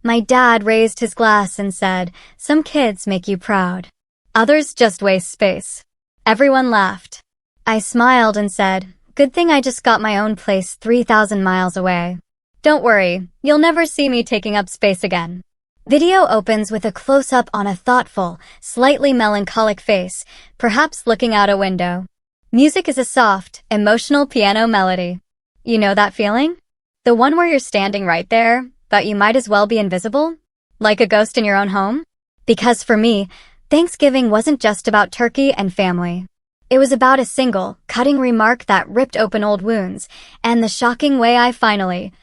My dad raised his glass and said, "Some kids make you proud. Others just waste space." Everyone laughed. I smiled and said, "Good thing I just got my own place 3,000 miles away. Don't worry, you'll never see me taking up space again." Video opens with a close-up on a thoughtful, slightly melancholic face, perhaps looking out a window. Music is a soft, emotional piano melody. You know that feeling? The one where you're standing right there, but you might as well be invisible? Like a ghost in your own home? Because for me, Thanksgiving wasn't just about turkey and family. It was about a single, cutting remark that ripped open old wounds, and the shocking way I finally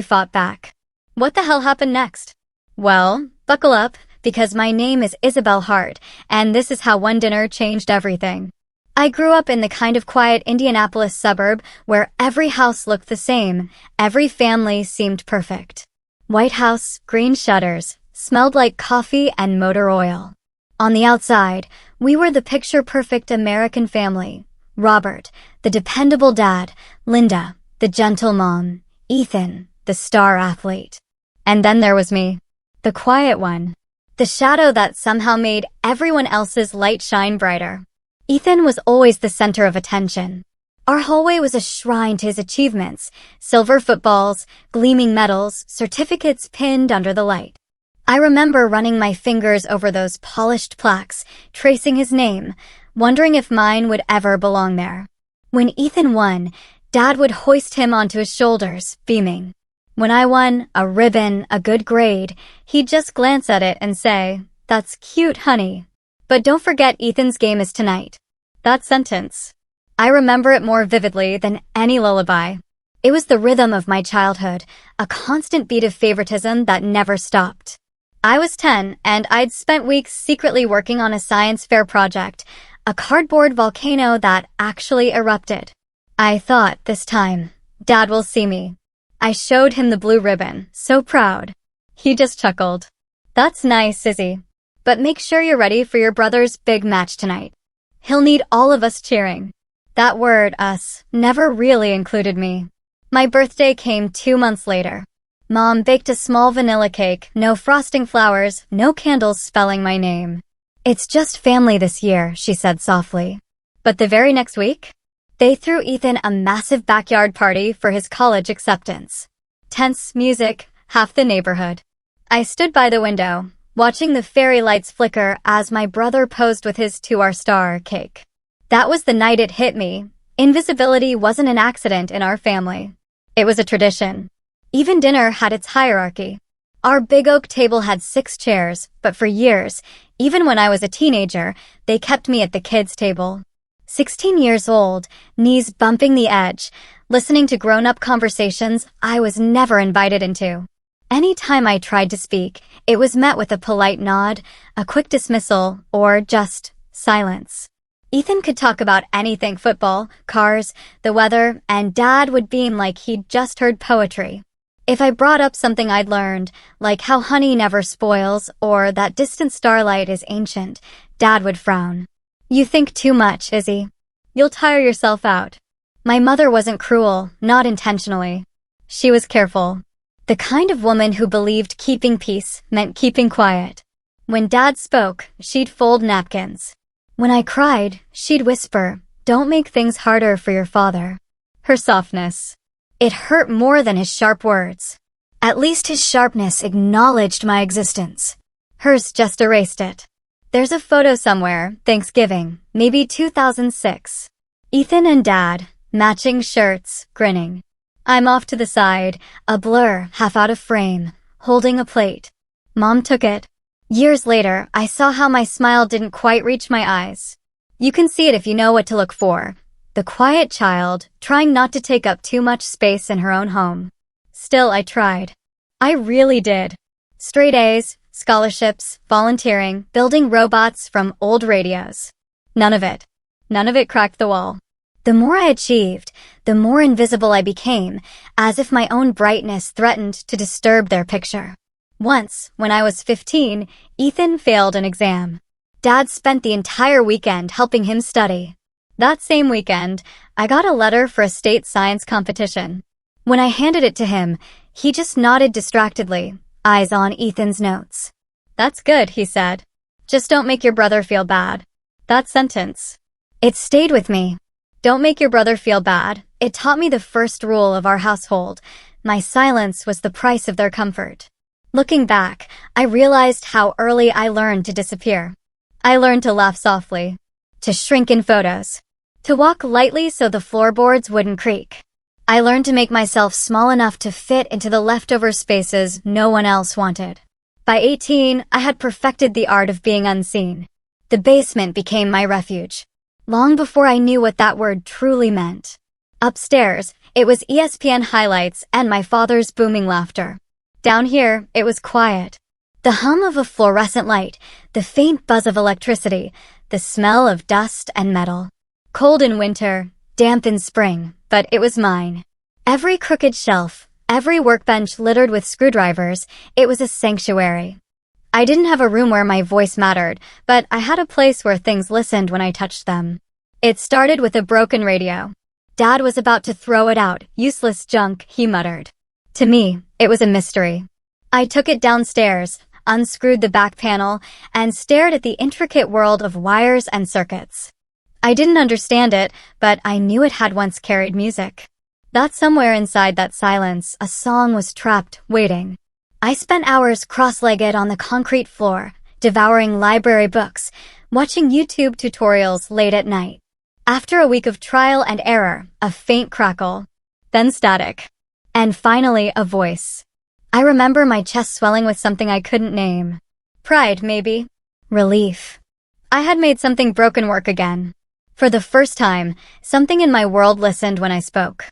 fought back. What the hell happened next? Well, buckle up, because my name is Isabel Hart, and this is how one dinner changed everything. I grew up in the kind of quiet Indianapolis suburb where every house looked the same, every family seemed perfect. White house, green shutters, smelled like coffee and motor oil. On the outside, we were the picture-perfect American family. Robert, the dependable dad, Linda, the gentle mom, Ethan, the star athlete. And then there was me. The quiet one. The shadow that somehow made everyone else's light shine brighter. Ethan was always the center of attention. Our hallway was a shrine to his achievements. Silver footballs, gleaming medals, certificates pinned under the light. I remember running my fingers over those polished plaques, tracing his name, wondering if mine would ever belong there. When Ethan won, Dad would hoist him onto his shoulders, beaming. When I won, a ribbon, a good grade, he'd just glance at it and say, "That's cute, honey. But don't forget Ethan's game is tonight." That sentence. I remember it more vividly than any lullaby. It was the rhythm of my childhood, a constant beat of favoritism that never stopped. I was 10, and I'd spent weeks secretly working on a science fair project, a cardboard volcano that actually erupted. I thought, this time, Dad will see me. I showed him the blue ribbon, so proud. He just chuckled. "That's nice, Izzy. But make sure you're ready for your brother's big match tonight. He'll need all of us cheering." That word, us, never really included me. My birthday came 2 months later. Mom baked a small vanilla cake, no frosting flowers, no candles spelling my name. "It's just family this year," she said softly. But the very next week, they threw Ethan a massive backyard party for his college acceptance. Tense music, half the neighborhood. I stood by the window, watching the fairy lights flicker as my brother posed with his "To Our Star" cake. That was the night it hit me. Invisibility wasn't an accident in our family. It was a tradition. Even dinner had its hierarchy. Our big oak table had 6 chairs, but for years, even when I was a teenager, they kept me at the kids' table. 16 years old, knees bumping the edge, listening to grown-up conversations I was never invited into. Any time I tried to speak, it was met with a polite nod, a quick dismissal, or just silence. Ethan could talk about anything: football, cars, the weather, and Dad would beam like he'd just heard poetry. If I brought up something I'd learned, like how honey never spoils or that distant starlight is ancient, Dad would frown. "You think too much, Izzy. You'll tire yourself out." My mother wasn't cruel, not intentionally. She was careful. The kind of woman who believed keeping peace meant keeping quiet. When Dad spoke, she'd fold napkins. When I cried, she'd whisper, "Don't make things harder for your father." Her softness. It hurt more than his sharp words. At least his sharpness acknowledged my existence. Hers just erased it. There's a photo somewhere, Thanksgiving, maybe 2006. Ethan and Dad, matching shirts, grinning. I'm off to the side, a blur, half out of frame, holding a plate. Mom took it. Years later, I saw how my smile didn't quite reach my eyes. You can see it if you know what to look for. The quiet child, trying not to take up too much space in her own home. Still, I tried. I really did. Straight A's, scholarships, volunteering, building robots from old radios. None of it cracked the wall. The more I achieved, the more invisible I became, as if my own brightness threatened to disturb their picture. Once, when I was 15, Ethan failed an exam. Dad spent the entire weekend helping him study. That same weekend, I got a letter for a state science competition. When I handed it to him, he just nodded distractedly. eyes on Ethan's notes. "That's good," he said. "Just don't make your brother feel bad." That sentence. It stayed with me. Don't make your brother feel bad. It taught me the first rule of our household. My silence was the price of their comfort. Looking back, I realized how early I learned to disappear. I learned to laugh softly, to shrink in photos, to walk lightly so the floorboards wouldn't creak. I learned to make myself small enough to fit into the leftover spaces no one else wanted. By 18, I had perfected the art of being unseen. The basement became my refuge. Long before I knew what that word truly meant. Upstairs, it was ESPN highlights and my father's booming laughter. Down here, it was quiet. The hum of a fluorescent light, the faint buzz of electricity, the smell of dust and metal. Cold in winter, damp in spring, but it was mine. Every crooked shelf, every workbench littered with screwdrivers, it was a sanctuary. I didn't have a room where my voice mattered, but I had a place where things listened when I touched them. It started with a broken radio. Dad was about to throw it out. "Useless junk," he muttered. To me, it was a mystery. I took it downstairs, unscrewed the back panel, and stared at the intricate world of wires and circuits. I didn't understand it, but I knew it had once carried music. That somewhere inside that silence, a song was trapped, waiting. I spent hours cross-legged on the concrete floor, devouring library books, watching YouTube tutorials late at night. After a week of trial and error, a faint crackle, then static, and finally a voice. I remember my chest swelling with something I couldn't name. Pride, maybe. Relief. I had made something broken work again. For the first time, something in my world listened when I spoke.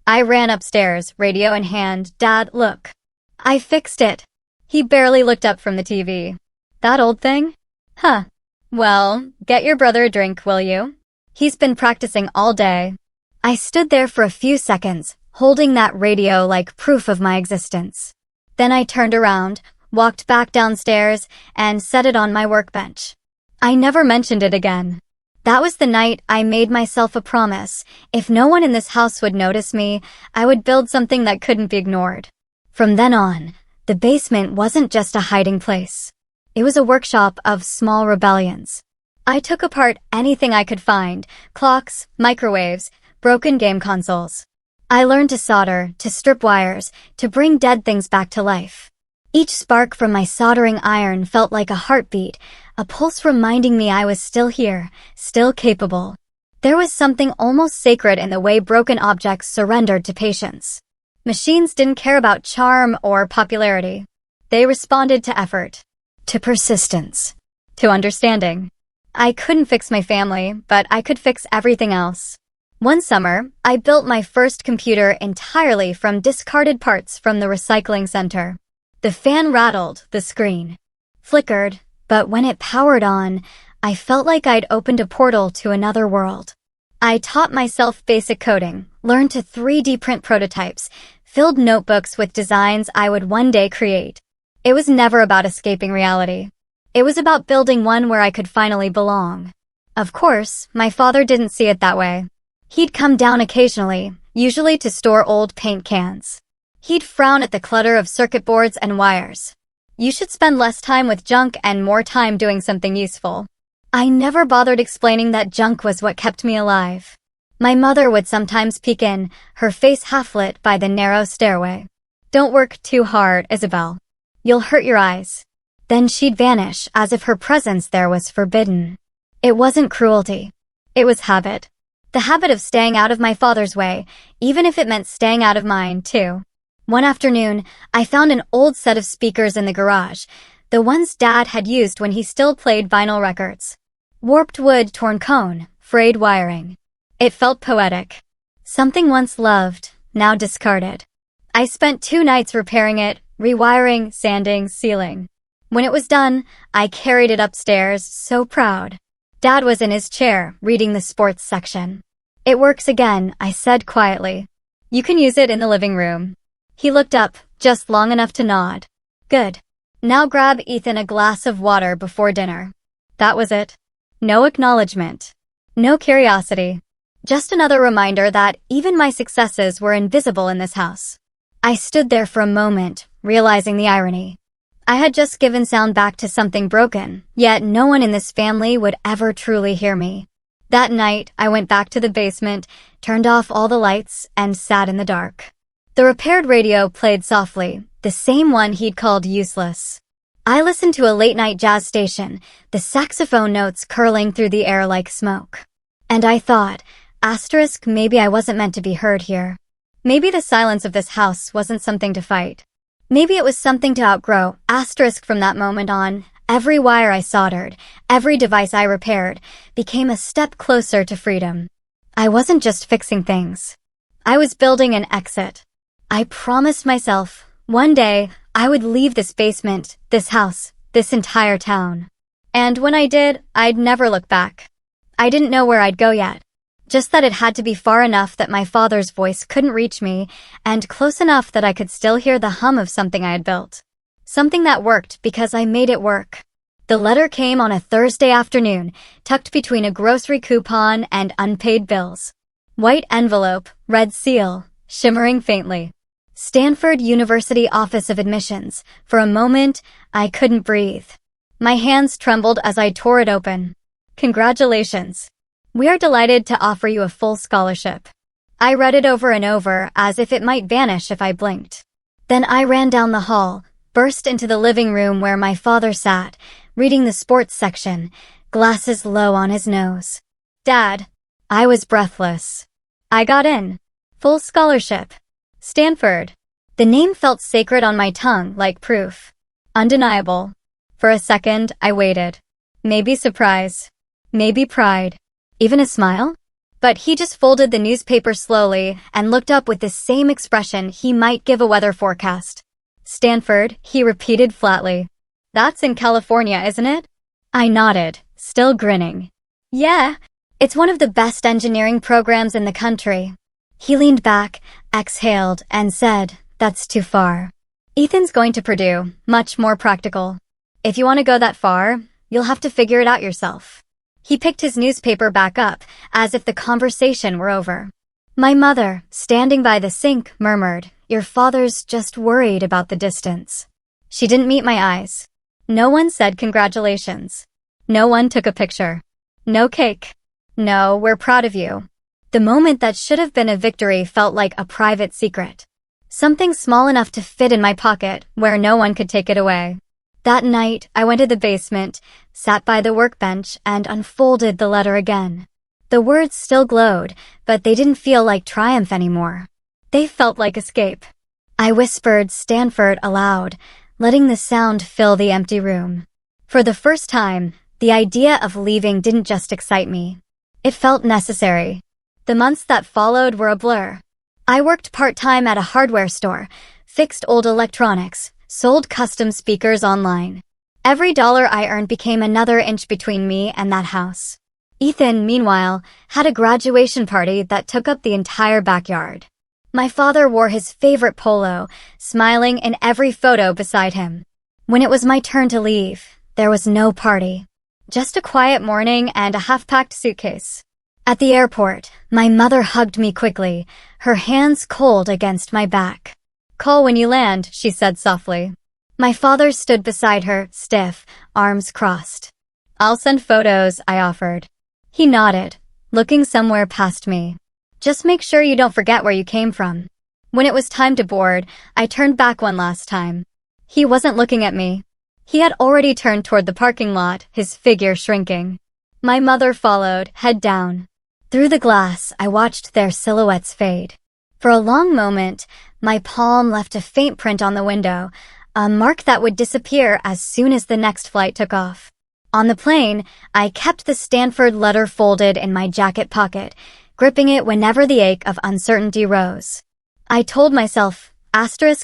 I ran upstairs, radio in hand. "Dad, look. I fixed it." He barely looked up from the TV. "That old thing? Huh. Well, get your brother a drink, will you? He's been practicing all day." I stood there for a few seconds, holding that radio like proof of my existence. Then I turned around, walked back downstairs, and set it on my workbench. I never mentioned it again. That was the night I made myself a promise. If no one in this house would notice me, I would build something that couldn't be ignored. From then on, the basement wasn't just a hiding place. It was a workshop of small rebellions. I took apart anything I could find: clocks, microwaves, broken game consoles. I learned to solder, to strip wires, to bring dead things back to life. Each spark from my soldering iron felt like a heartbeat, a pulse reminding me I was still here, still capable. There was something almost sacred in the way broken objects surrendered to patience. Machines didn't care about charm or popularity. They responded to effort, to persistence, to understanding. I couldn't fix my family, but I could fix everything else. One summer, I built my first computer entirely from discarded parts from the recycling center. The fan rattled, the screen flickered, but when it powered on, I felt like I'd opened a portal to another world. I taught myself basic coding, learned to 3D print prototypes, filled notebooks with designs I would one day create. It was never about escaping reality. It was about building one where I could finally belong. Of course, my father didn't see it that way. He'd come down occasionally, usually to store old paint cans. He'd frown at the clutter of circuit boards and wires. "You should spend less time with junk and more time doing something useful." I never bothered explaining that junk was what kept me alive. My mother would sometimes peek in, her face half-lit by the narrow stairway. "Don't work too hard, Isabel. You'll hurt your eyes." Then she'd vanish as if her presence there was forbidden. It wasn't cruelty. It was habit. The habit of staying out of my father's way, even if it meant staying out of mine, too. One afternoon, I found an old set of speakers in the garage, the ones Dad had used when he still played vinyl records. Warped wood, torn cone, frayed wiring. It felt poetic. Something once loved, now discarded. I spent 2 nights repairing it, rewiring, sanding, sealing. When it was done, I carried it upstairs, so proud. Dad was in his chair, reading the sports section. "It works again," I said quietly. "You can use it in the living room." He looked up, just long enough to nod. "Good. Now grab Ethan a glass of water before dinner." That was it. No acknowledgement. No curiosity. Just another reminder that even my successes were invisible in this house. I stood there for a moment, realizing the irony. I had just given sound back to something broken, yet no one in this family would ever truly hear me. That night, I went back to the basement, turned off all the lights, and sat in the dark. The repaired radio played softly, the same one he'd called useless. I listened to a late-night jazz station, the saxophone notes curling through the air like smoke. And I thought, maybe I wasn't meant to be heard here. Maybe the silence of this house wasn't something to fight. Maybe it was something to outgrow. From that moment on, every wire I soldered, every device I repaired, became a step closer to freedom. I wasn't just fixing things. I was building an exit. I promised myself, one day, I would leave this basement, this house, this entire town. And when I did, I'd never look back. I didn't know where I'd go yet. Just that it had to be far enough that my father's voice couldn't reach me, and close enough that I could still hear the hum of something I had built. Something that worked because I made it work. The letter came on a Thursday afternoon, tucked between a grocery coupon and unpaid bills. White envelope, red seal, shimmering faintly. Stanford University Office of Admissions. For a moment, I couldn't breathe. My hands trembled as I tore it open. Congratulations. We are delighted to offer you a full scholarship. I read it over and over, as if it might vanish if I blinked. Then I ran down the hall, burst into the living room where my father sat, reading the sports section, glasses low on his nose. Dad. I was breathless. I got in. Full scholarship. Stanford. The name felt sacred on my tongue, like proof. Undeniable. For a second, I waited. Maybe surprise. Maybe pride. Even a smile? But he just folded the newspaper slowly and looked up with the same expression he might give a weather forecast. Stanford, he repeated flatly. That's in California, isn't it? I nodded, still grinning. Yeah, it's one of the best engineering programs in the country. He leaned back, exhaled, and said, that's too far. Ethan's going to Purdue, much more practical. If you want to go that far, you'll have to figure it out yourself. He picked his newspaper back up, as if the conversation were over. My mother, standing by the sink, murmured, your father's just worried about the distance. She didn't meet my eyes. No one said congratulations. No one took a picture. No cake. No, we're proud of you. The moment that should have been a victory felt like a private secret. Something small enough to fit in my pocket, where no one could take it away. That night, I went to the basement, sat by the workbench, and unfolded the letter again. The words still glowed, but they didn't feel like triumph anymore. They felt like escape. I whispered Stanford aloud, letting the sound fill the empty room. For the first time, the idea of leaving didn't just excite me. It felt necessary. The months that followed were a blur. I worked part-time at a hardware store, fixed old electronics, sold custom speakers online. Every dollar I earned became another inch between me and that house. Ethan, meanwhile, had a graduation party that took up the entire backyard. My father wore his favorite polo, smiling in every photo beside him. When it was my turn to leave, there was no party. Just a quiet morning and a half-packed suitcase. At the airport, my mother hugged me quickly, her hands cold against my back. Call when you land, she said softly. My father stood beside her, stiff, arms crossed. I'll send photos, I offered. He nodded, looking somewhere past me. Just make sure you don't forget where you came from. When it was time to board, I turned back one last time. He wasn't looking at me. He had already turned toward the parking lot, his figure shrinking. My mother followed, head down. Through the glass, I watched their silhouettes fade. For a long moment, my palm left a faint print on the window, a mark that would disappear as soon as the next flight took off. On the plane, I kept the Stanford letter folded in my jacket pocket, gripping it whenever the ache of uncertainty rose. I told myself,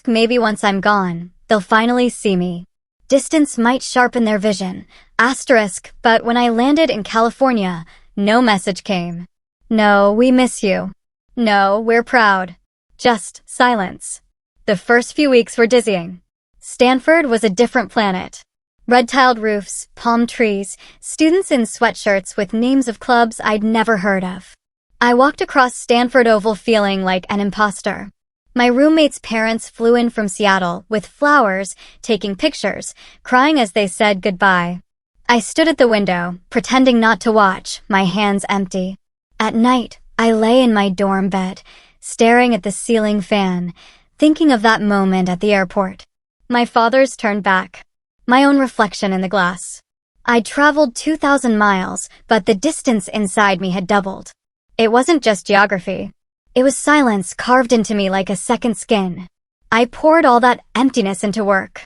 maybe once I'm gone, they'll finally see me. Distance might sharpen their vision, but when I landed in California, no message came. No, we miss you. No, we're proud. Just silence. The first few weeks were dizzying. Stanford was a different planet. Red-tiled roofs, palm trees, students in sweatshirts with names of clubs I'd never heard of. I walked across Stanford Oval feeling like an imposter. My roommate's parents flew in from Seattle with flowers, taking pictures, crying as they said goodbye. I stood at the window, pretending not to watch, my hands empty. At night, I lay in my dorm bed, staring at the ceiling fan, thinking of that moment at the airport. My father's turned back. My own reflection in the glass. I'd traveled 2,000 miles, but the distance inside me had doubled. It wasn't just geography. It was silence carved into me like a second skin. I poured all that emptiness into work.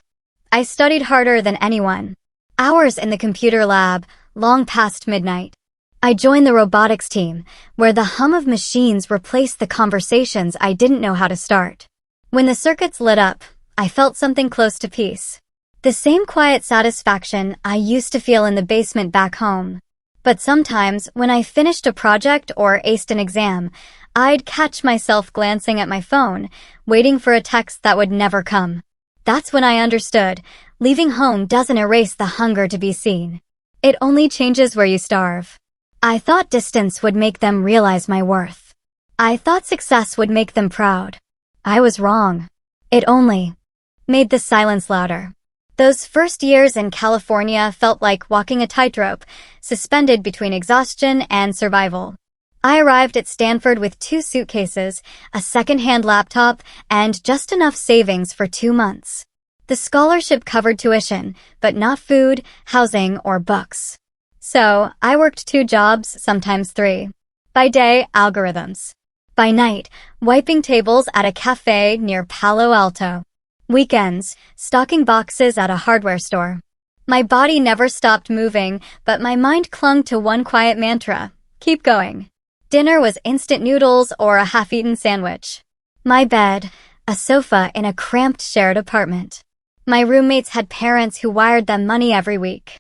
I studied harder than anyone. Hours in the computer lab, long past midnight. I joined the robotics team, where the hum of machines replaced the conversations I didn't know how to start. When the circuits lit up, I felt something close to peace. The same quiet satisfaction I used to feel in the basement back home. But sometimes, when I finished a project or aced an exam, I'd catch myself glancing at my phone, waiting for a text that would never come. That's when I understood, leaving home doesn't erase the hunger to be seen. It only changes where you starve. I thought distance would make them realize my worth. I thought success would make them proud. I was wrong. It only made the silence louder. Those first years in California felt like walking a tightrope, suspended between exhaustion and survival. I arrived at Stanford with 2 suitcases, a second-hand laptop, and just enough savings for 2 months. The scholarship covered tuition, but not food, housing, or books. So, I worked 2 jobs, sometimes 3. By day, algorithms. By night, wiping tables at a cafe near Palo Alto. Weekends, stocking boxes at a hardware store. My body never stopped moving, but my mind clung to one quiet mantra: keep going. Dinner was instant noodles or a half-eaten sandwich. My bed, a sofa in a cramped shared apartment. My roommates had parents who wired them money every week.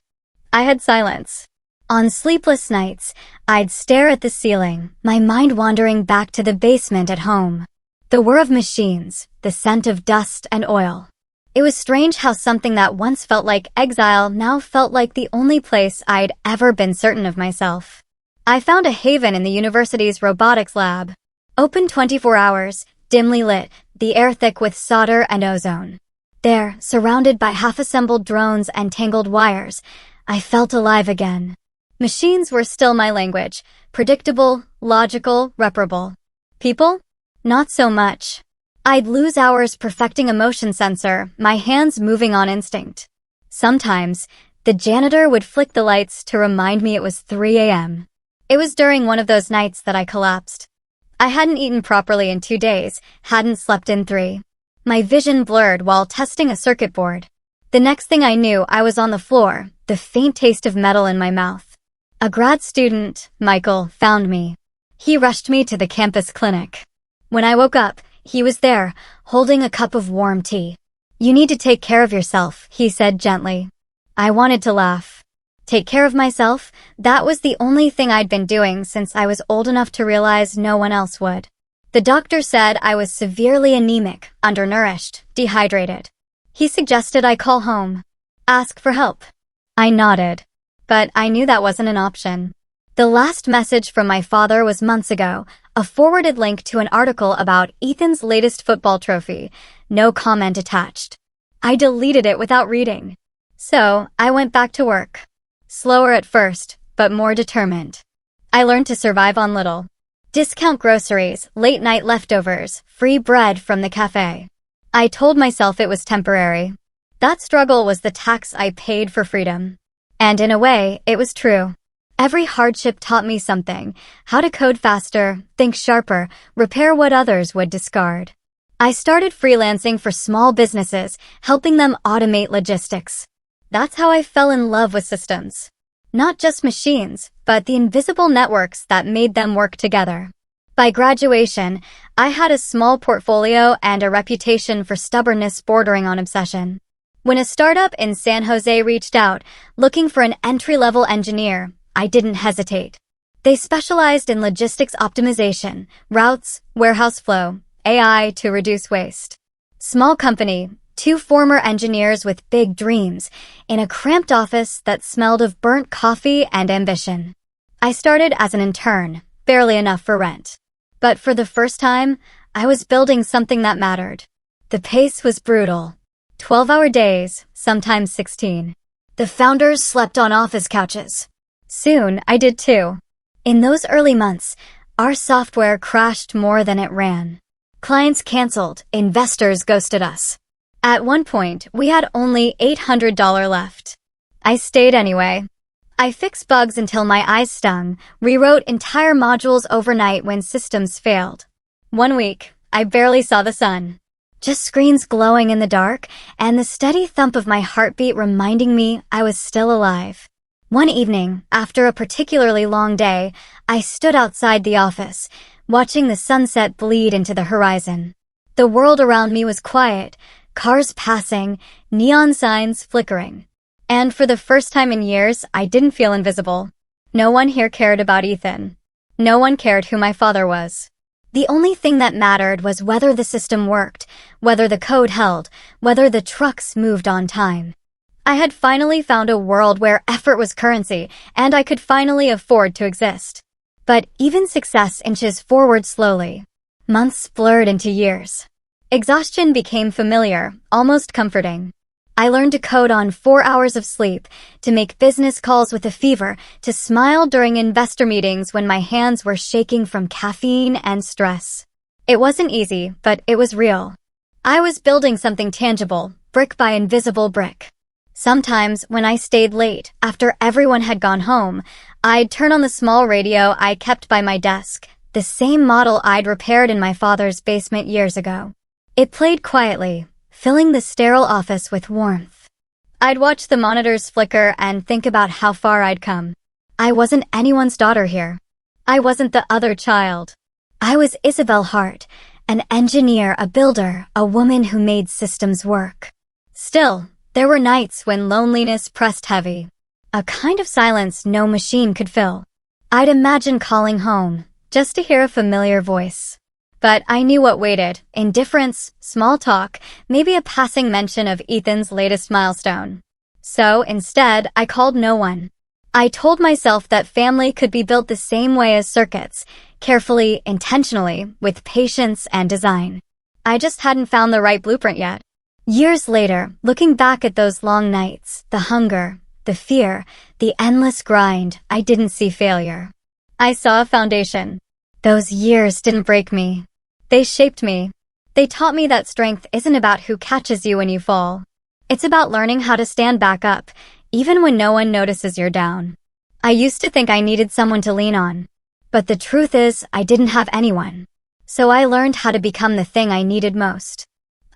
I had silence. On sleepless nights, I'd stare at the ceiling, my mind wandering back to the basement at home. The whir of machines, the scent of dust and oil. It was strange how something that once felt like exile now felt like the only place I'd ever been certain of myself. I found a haven in the university's robotics lab. Open 24 hours, dimly lit, the air thick with solder and ozone. There, surrounded by half-assembled drones and tangled wires, I felt alive again. Machines were still my language, predictable, logical, reparable. People? Not so much. I'd lose hours perfecting a motion sensor, my hands moving on instinct. Sometimes, the janitor would flick the lights to remind me it was 3 a.m. It was during one of those nights that I collapsed. I hadn't eaten properly in 2 days, hadn't slept in 3. My vision blurred while testing a circuit board. The next thing I knew, I was on the floor, the faint taste of metal in my mouth. A grad student, Michael, found me. He rushed me to the campus clinic. When I woke up, he was there, holding a cup of warm tea. "You need to take care of yourself," he said gently. I wanted to laugh. Take care of myself? That was the only thing I'd been doing since I was old enough to realize no one else would. The doctor said I was severely anemic, undernourished, dehydrated. He suggested I call home. Ask for help. I nodded. But I knew that wasn't an option. The last message from my father was months ago, a forwarded link to an article about Ethan's latest football trophy. No comment attached. I deleted it without reading. So, I went back to work. Slower at first, but more determined. I learned to survive on little. Discount groceries, late-night leftovers, free bread from the cafe. I told myself it was temporary. That struggle was the tax I paid for freedom. And in a way, it was true. Every hardship taught me something: how to code faster, think sharper, repair what others would discard. I started freelancing for small businesses, helping them automate logistics. That's how I fell in love with systems. Not just machines, but the invisible networks that made them work together. By graduation, I had a small portfolio and a reputation for stubbornness bordering on obsession. When a startup in San Jose reached out, looking for an entry-level engineer, I didn't hesitate. They specialized in logistics optimization, routes, warehouse flow, AI to reduce waste. Small company, 2 former engineers with big dreams, in a cramped office that smelled of burnt coffee and ambition. I started as an intern, barely enough for rent. But for the first time, I was building something that mattered. The pace was brutal. 12-hour days, sometimes 16. The founders slept on office couches. Soon, I did too. In those early months, our software crashed more than it ran. Clients canceled, investors ghosted us. At one point, we had only $800 left. I stayed anyway. I fixed bugs until my eyes stung, rewrote entire modules overnight when systems failed. One week, I barely saw the sun. Just screens glowing in the dark, and the steady thump of my heartbeat reminding me I was still alive. One evening, after a particularly long day, I stood outside the office, watching the sunset bleed into the horizon. The world around me was quiet, cars passing, neon signs flickering. And for the first time in years, I didn't feel invisible. No one here cared about Ethan. No one cared who my father was. The only thing that mattered was whether the system worked, whether the code held, whether the trucks moved on time. I had finally found a world where effort was currency, and I could finally afford to exist. But even success inches forward slowly. Months blurred into years. Exhaustion became familiar, almost comforting. I learned to code on 4 hours of sleep, to make business calls with a fever, to smile during investor meetings when my hands were shaking from caffeine and stress. It wasn't easy, but it was real. I was building something tangible, brick by invisible brick. Sometimes, when I stayed late, after everyone had gone home, I'd turn on the small radio I kept by my desk, the same model I'd repaired in my father's basement years ago. It played quietly, filling the sterile office with warmth. I'd watch the monitors flicker and think about how far I'd come. I wasn't anyone's daughter here. I wasn't the other child. I was Isabel Hart, an engineer, a builder, a woman who made systems work. Still, there were nights when loneliness pressed heavy. A kind of silence no machine could fill. I'd imagine calling home, just to hear a familiar voice. But I knew what waited: indifference, small talk, maybe a passing mention of Ethan's latest milestone. So instead, I called no one. I told myself that family could be built the same way as circuits, carefully, intentionally, with patience and design. I just hadn't found the right blueprint yet. Years later, looking back at those long nights, the hunger, the fear, the endless grind, I didn't see failure. I saw a foundation. Those years didn't break me. They shaped me. They taught me that strength isn't about who catches you when you fall. It's about learning how to stand back up, even when no one notices you're down. I used to think I needed someone to lean on. But the truth is, I didn't have anyone. So I learned how to become the thing I needed most.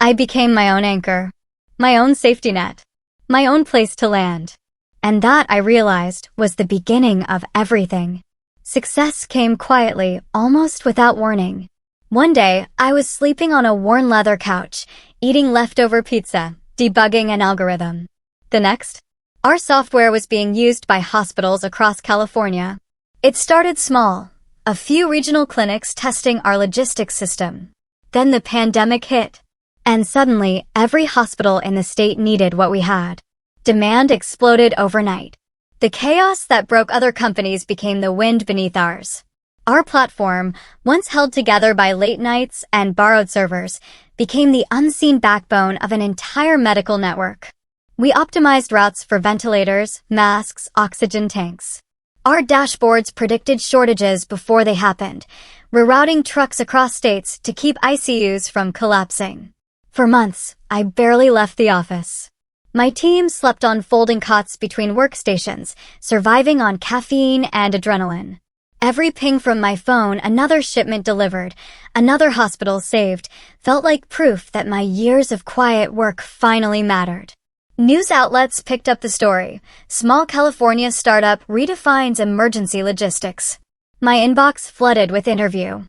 I became my own anchor, my own safety net, my own place to land. And that, I realized, was the beginning of everything. Success came quietly, almost without warning. One day, I was sleeping on a worn leather couch, eating leftover pizza, debugging an algorithm. The next, our software was being used by hospitals across California. It started small, a few regional clinics testing our logistics system. Then the pandemic hit, and suddenly every hospital in the state needed what we had. Demand exploded overnight. The chaos that broke other companies became the wind beneath ours. Our platform, once held together by late nights and borrowed servers, became the unseen backbone of an entire medical network. We optimized routes for ventilators, masks, oxygen tanks. Our dashboards predicted shortages before they happened, rerouting trucks across states to keep ICUs from collapsing. For months, I barely left the office. My team slept on folding cots between workstations, surviving on caffeine and adrenaline. Every ping from my phone, another shipment delivered, another hospital saved, felt like proof that my years of quiet work finally mattered. News outlets picked up the story. Small California startup redefines emergency logistics. My inbox flooded with interview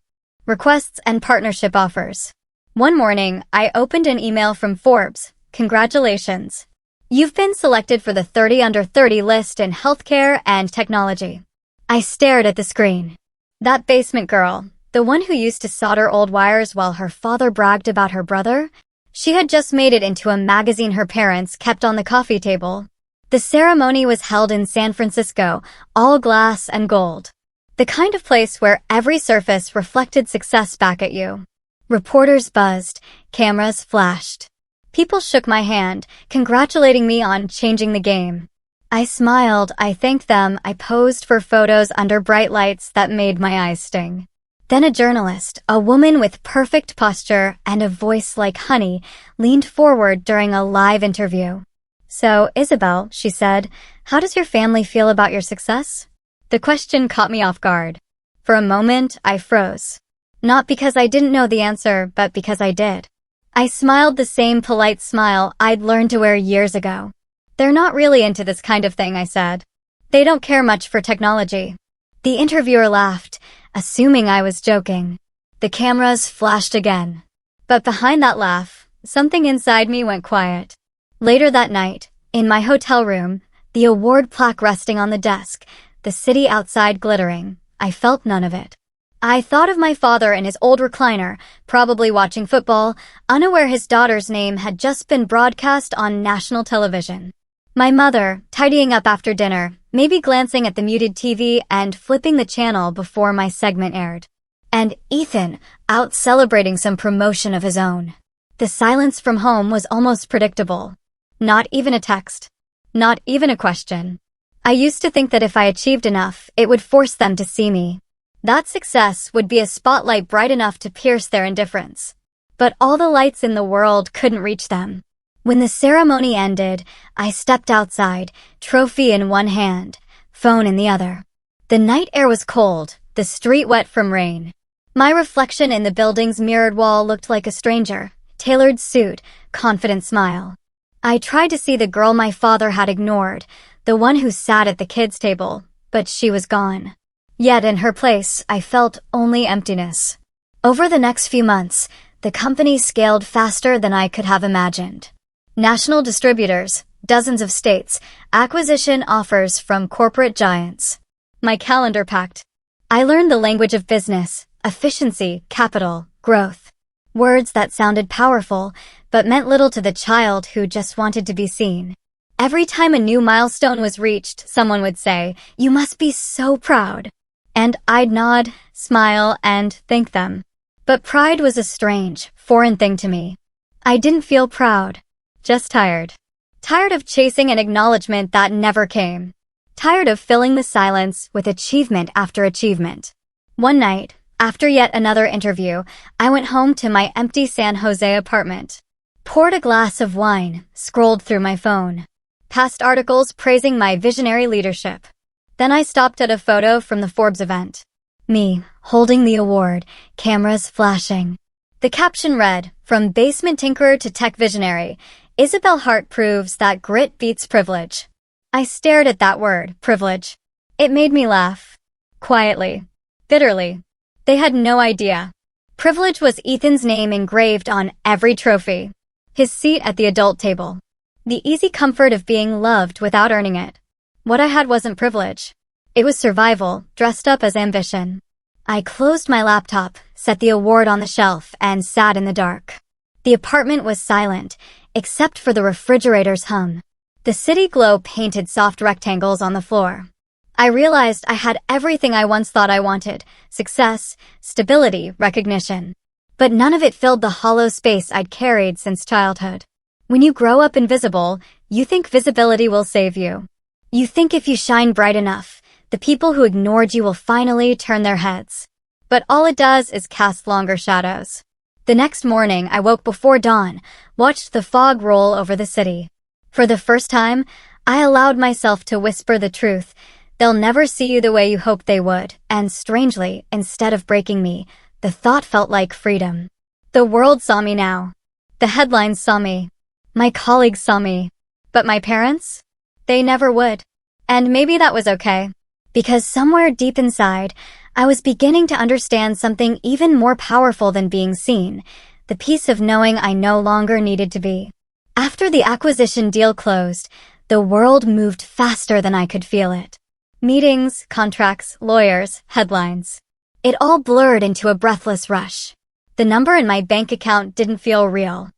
requests and partnership offers. One morning, I opened an email from Forbes. Congratulations. You've been selected for the 30 under 30 list in healthcare and technology. I stared at the screen. That basement girl, the one who used to solder old wires while her father bragged about her brother, she had just made it into a magazine her parents kept on the coffee table. The ceremony was held in San Francisco, all glass and gold. The kind of place where every surface reflected success back at you. Reporters buzzed, cameras flashed. People shook my hand, congratulating me on changing the game. I smiled, I thanked them, I posed for photos under bright lights that made my eyes sting. Then a journalist, a woman with perfect posture and a voice like honey, leaned forward during a live interview. "So, Isabel," she said, "how does your family feel about your success?" The question caught me off guard. For a moment, I froze. Not because I didn't know the answer, but because I did. I smiled the same polite smile I'd learned to wear years ago. "They're not really into this kind of thing," I said. "They don't care much for technology." The interviewer laughed, assuming I was joking. The cameras flashed again. But behind that laugh, something inside me went quiet. Later that night, in my hotel room, the award plaque resting on the desk, the city outside glittering, I felt none of it. I thought of my father in his old recliner, probably watching football, unaware his daughter's name had just been broadcast on national television. My mother, tidying up after dinner, maybe glancing at the muted TV and flipping the channel before my segment aired. And Ethan, out celebrating some promotion of his own. The silence from home was almost predictable. Not even a text. Not even a question. I used to think that if I achieved enough, it would force them to see me. That success would be a spotlight bright enough to pierce their indifference. But all the lights in the world couldn't reach them. When the ceremony ended, I stepped outside, trophy in one hand, phone in the other. The night air was cold, the street wet from rain. My reflection in the building's mirrored wall looked like a stranger, tailored suit, confident smile. I tried to see the girl my father had ignored, the one who sat at the kids' table, but she was gone. Yet in her place, I felt only emptiness. Over the next few months, the company scaled faster than I could have imagined. National distributors, dozens of states, acquisition offers from corporate giants. My calendar packed. I learned the language of business, efficiency, capital, growth. Words that sounded powerful, but meant little to the child who just wanted to be seen. Every time a new milestone was reached, someone would say, "You must be so proud." And I'd nod, smile, and thank them. But pride was a strange, foreign thing to me. I didn't feel proud. Just tired. Tired of chasing an acknowledgement that never came. Tired of filling the silence with achievement after achievement. One night, after yet another interview, I went home to my empty San Jose apartment. Poured a glass of wine, scrolled through my phone. Past articles praising my visionary leadership. Then I stopped at a photo from the Forbes event. Me, holding the award, cameras flashing. The caption read, "From basement tinkerer to tech visionary, Isabel Hart proves that grit beats privilege." I stared at that word, privilege. It made me laugh. Quietly. Bitterly. They had no idea. Privilege was Ethan's name engraved on every trophy. His seat at the adult table. The easy comfort of being loved without earning it. What I had wasn't privilege. It was survival, dressed up as ambition. I closed my laptop, set the award on the shelf, and sat in the dark. The apartment was silent, except for the refrigerator's hum. The city glow painted soft rectangles on the floor. I realized I had everything I once thought I wanted: success, stability, recognition. But none of it filled the hollow space I'd carried since childhood. When you grow up invisible, you think visibility will save you. You think if you shine bright enough, the people who ignored you will finally turn their heads. But all it does is cast longer shadows. The next morning, I woke before dawn, watched the fog roll over the city. For the first time, I allowed myself to whisper the truth. They'll never see you the way you hoped they would, and strangely, instead of breaking me, the thought felt like freedom. The world saw me now. The headlines saw me. My colleagues saw me. But my parents? They never would. And maybe that was okay. Because somewhere deep inside, I was beginning to understand something even more powerful than being seen, the peace of knowing I no longer needed to be. After the acquisition deal closed, the world moved faster than I could feel it. Meetings, contracts, lawyers, headlines. It all blurred into a breathless rush. The number in my bank account didn't feel real.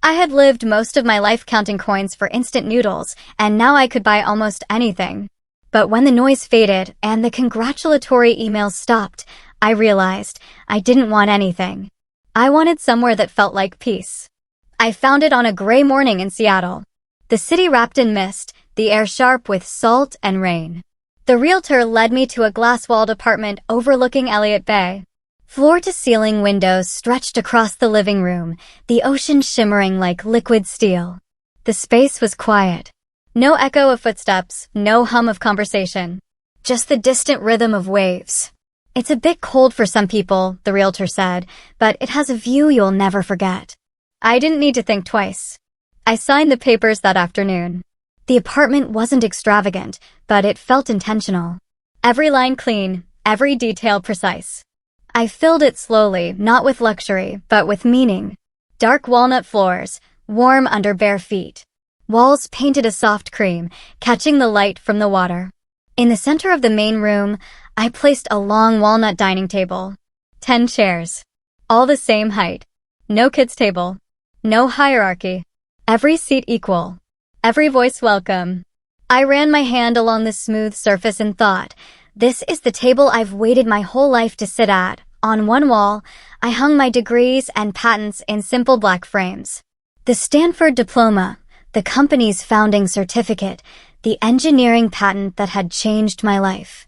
I had lived most of my life counting coins for instant noodles, and now I could buy almost anything. But when the noise faded and the congratulatory emails stopped, I realized I didn't want anything. I wanted somewhere that felt like peace. I found it on a gray morning in Seattle. The city wrapped in mist, the air sharp with salt and rain. The realtor led me to a glass-walled apartment overlooking Elliott Bay. Floor-to-ceiling windows stretched across the living room, the ocean shimmering like liquid steel. The space was quiet. No echo of footsteps, no hum of conversation. Just the distant rhythm of waves. It's a bit cold for some people, the realtor said, but it has a view you'll never forget. I didn't need to think twice. I signed the papers that afternoon. The apartment wasn't extravagant, but it felt intentional. Every line clean, every detail precise. I filled it slowly, not with luxury, but with meaning. Dark walnut floors, warm under bare feet. Walls painted a soft cream, catching the light from the water. In the center of the main room, I placed a long walnut dining table. 10 chairs. All the same height. No kids' table. No hierarchy. Every seat equal. Every voice welcome. I ran my hand along the smooth surface and thought, this is the table I've waited my whole life to sit at. On one wall, I hung my degrees and patents in simple black frames. The Stanford diploma, the company's founding certificate, the engineering patent that had changed my life.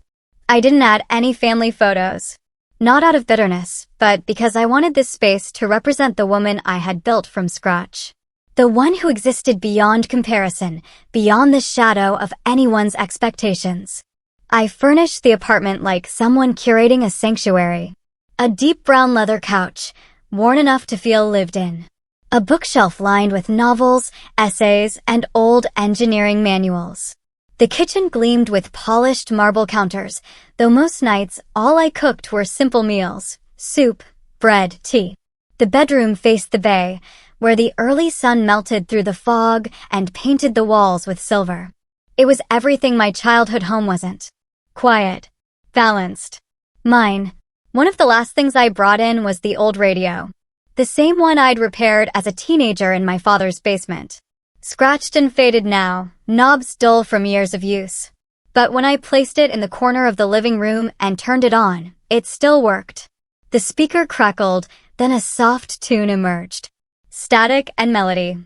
I didn't add any family photos. Not out of bitterness, but because I wanted this space to represent the woman I had built from scratch. The one who existed beyond comparison, beyond the shadow of anyone's expectations. I furnished the apartment like someone curating a sanctuary. A deep brown leather couch, worn enough to feel lived in. A bookshelf lined with novels, essays, and old engineering manuals. The kitchen gleamed with polished marble counters, though most nights all I cooked were simple meals, soup, bread, tea. The bedroom faced the bay, where the early sun melted through the fog and painted the walls with silver. It was everything my childhood home wasn't. Quiet. Balanced. Mine. One of the last things I brought in was the old radio. The same one I'd repaired as a teenager in my father's basement. Scratched and faded now, knobs dull from years of use. But when I placed it in the corner of the living room and turned it on, it still worked. The speaker crackled, then a soft tune emerged. Static and melody.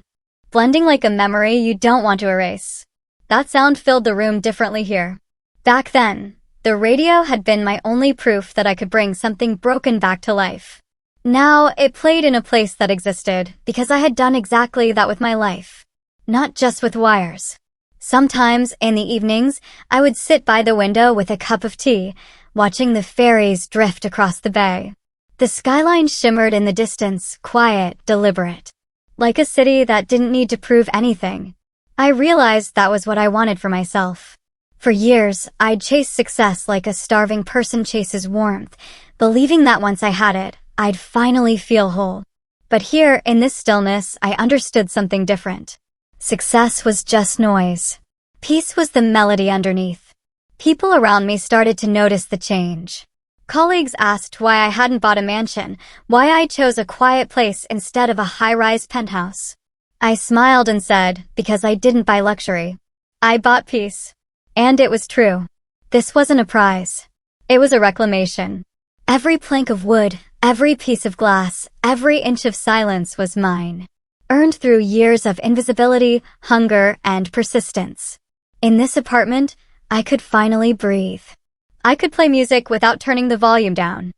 Blending like a memory you don't want to erase. That sound filled the room differently here. Back then, the radio had been my only proof that I could bring something broken back to life. Now, it played in a place that existed because I had done exactly that with my life. Not just with wires. Sometimes, in the evenings, I would sit by the window with a cup of tea, watching the ferries drift across the bay. The skyline shimmered in the distance, quiet, deliberate. Like a city that didn't need to prove anything. I realized that was what I wanted for myself. For years, I'd chased success like a starving person chases warmth, believing that once I had it, I'd finally feel whole. But here, in this stillness, I understood something different. Success was just noise. Peace was the melody underneath. People around me started to notice the change. Colleagues asked why I hadn't bought a mansion, why I chose a quiet place instead of a high-rise penthouse. I smiled and said, because I didn't buy luxury. I bought peace. And it was true. This wasn't a prize. It was a reclamation. Every plank of wood, every piece of glass, every inch of silence was mine. Earned through years of invisibility, hunger, and persistence. In this apartment, I could finally breathe. I could play music without turning the volume down.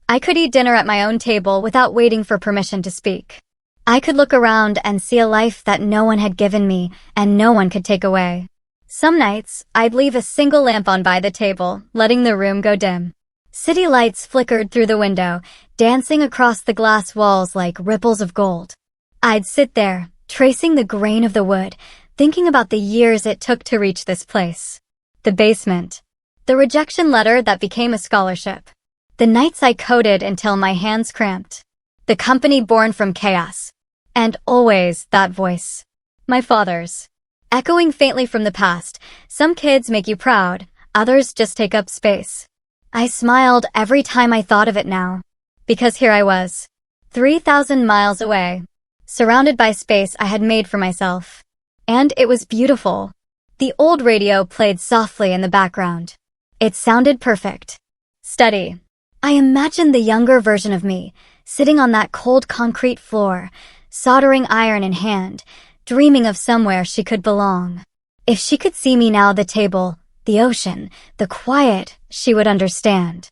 I could eat dinner at my own table without waiting for permission to speak. I could look around and see a life that no one had given me and no one could take away. Some nights, I'd leave a single lamp on by the table, letting the room go dim. City lights flickered through the window, dancing across the glass walls like ripples of gold. I'd sit there, tracing the grain of the wood, thinking about the years it took to reach this place. The basement. The rejection letter that became a scholarship. The nights I coded until my hands cramped. The company born from chaos. And always that voice. My father's. Echoing faintly from the past, some kids make you proud, others just take up space. I smiled every time I thought of it now. Because here I was. 3,000 miles away. Surrounded by space I had made for myself. And it was beautiful. The old radio played softly in the background. It sounded perfect. Steady. I imagined the younger version of me, sitting on that cold concrete floor, soldering iron in hand, dreaming of somewhere she could belong. If she could see me now, the table, the ocean, the quiet, she would understand.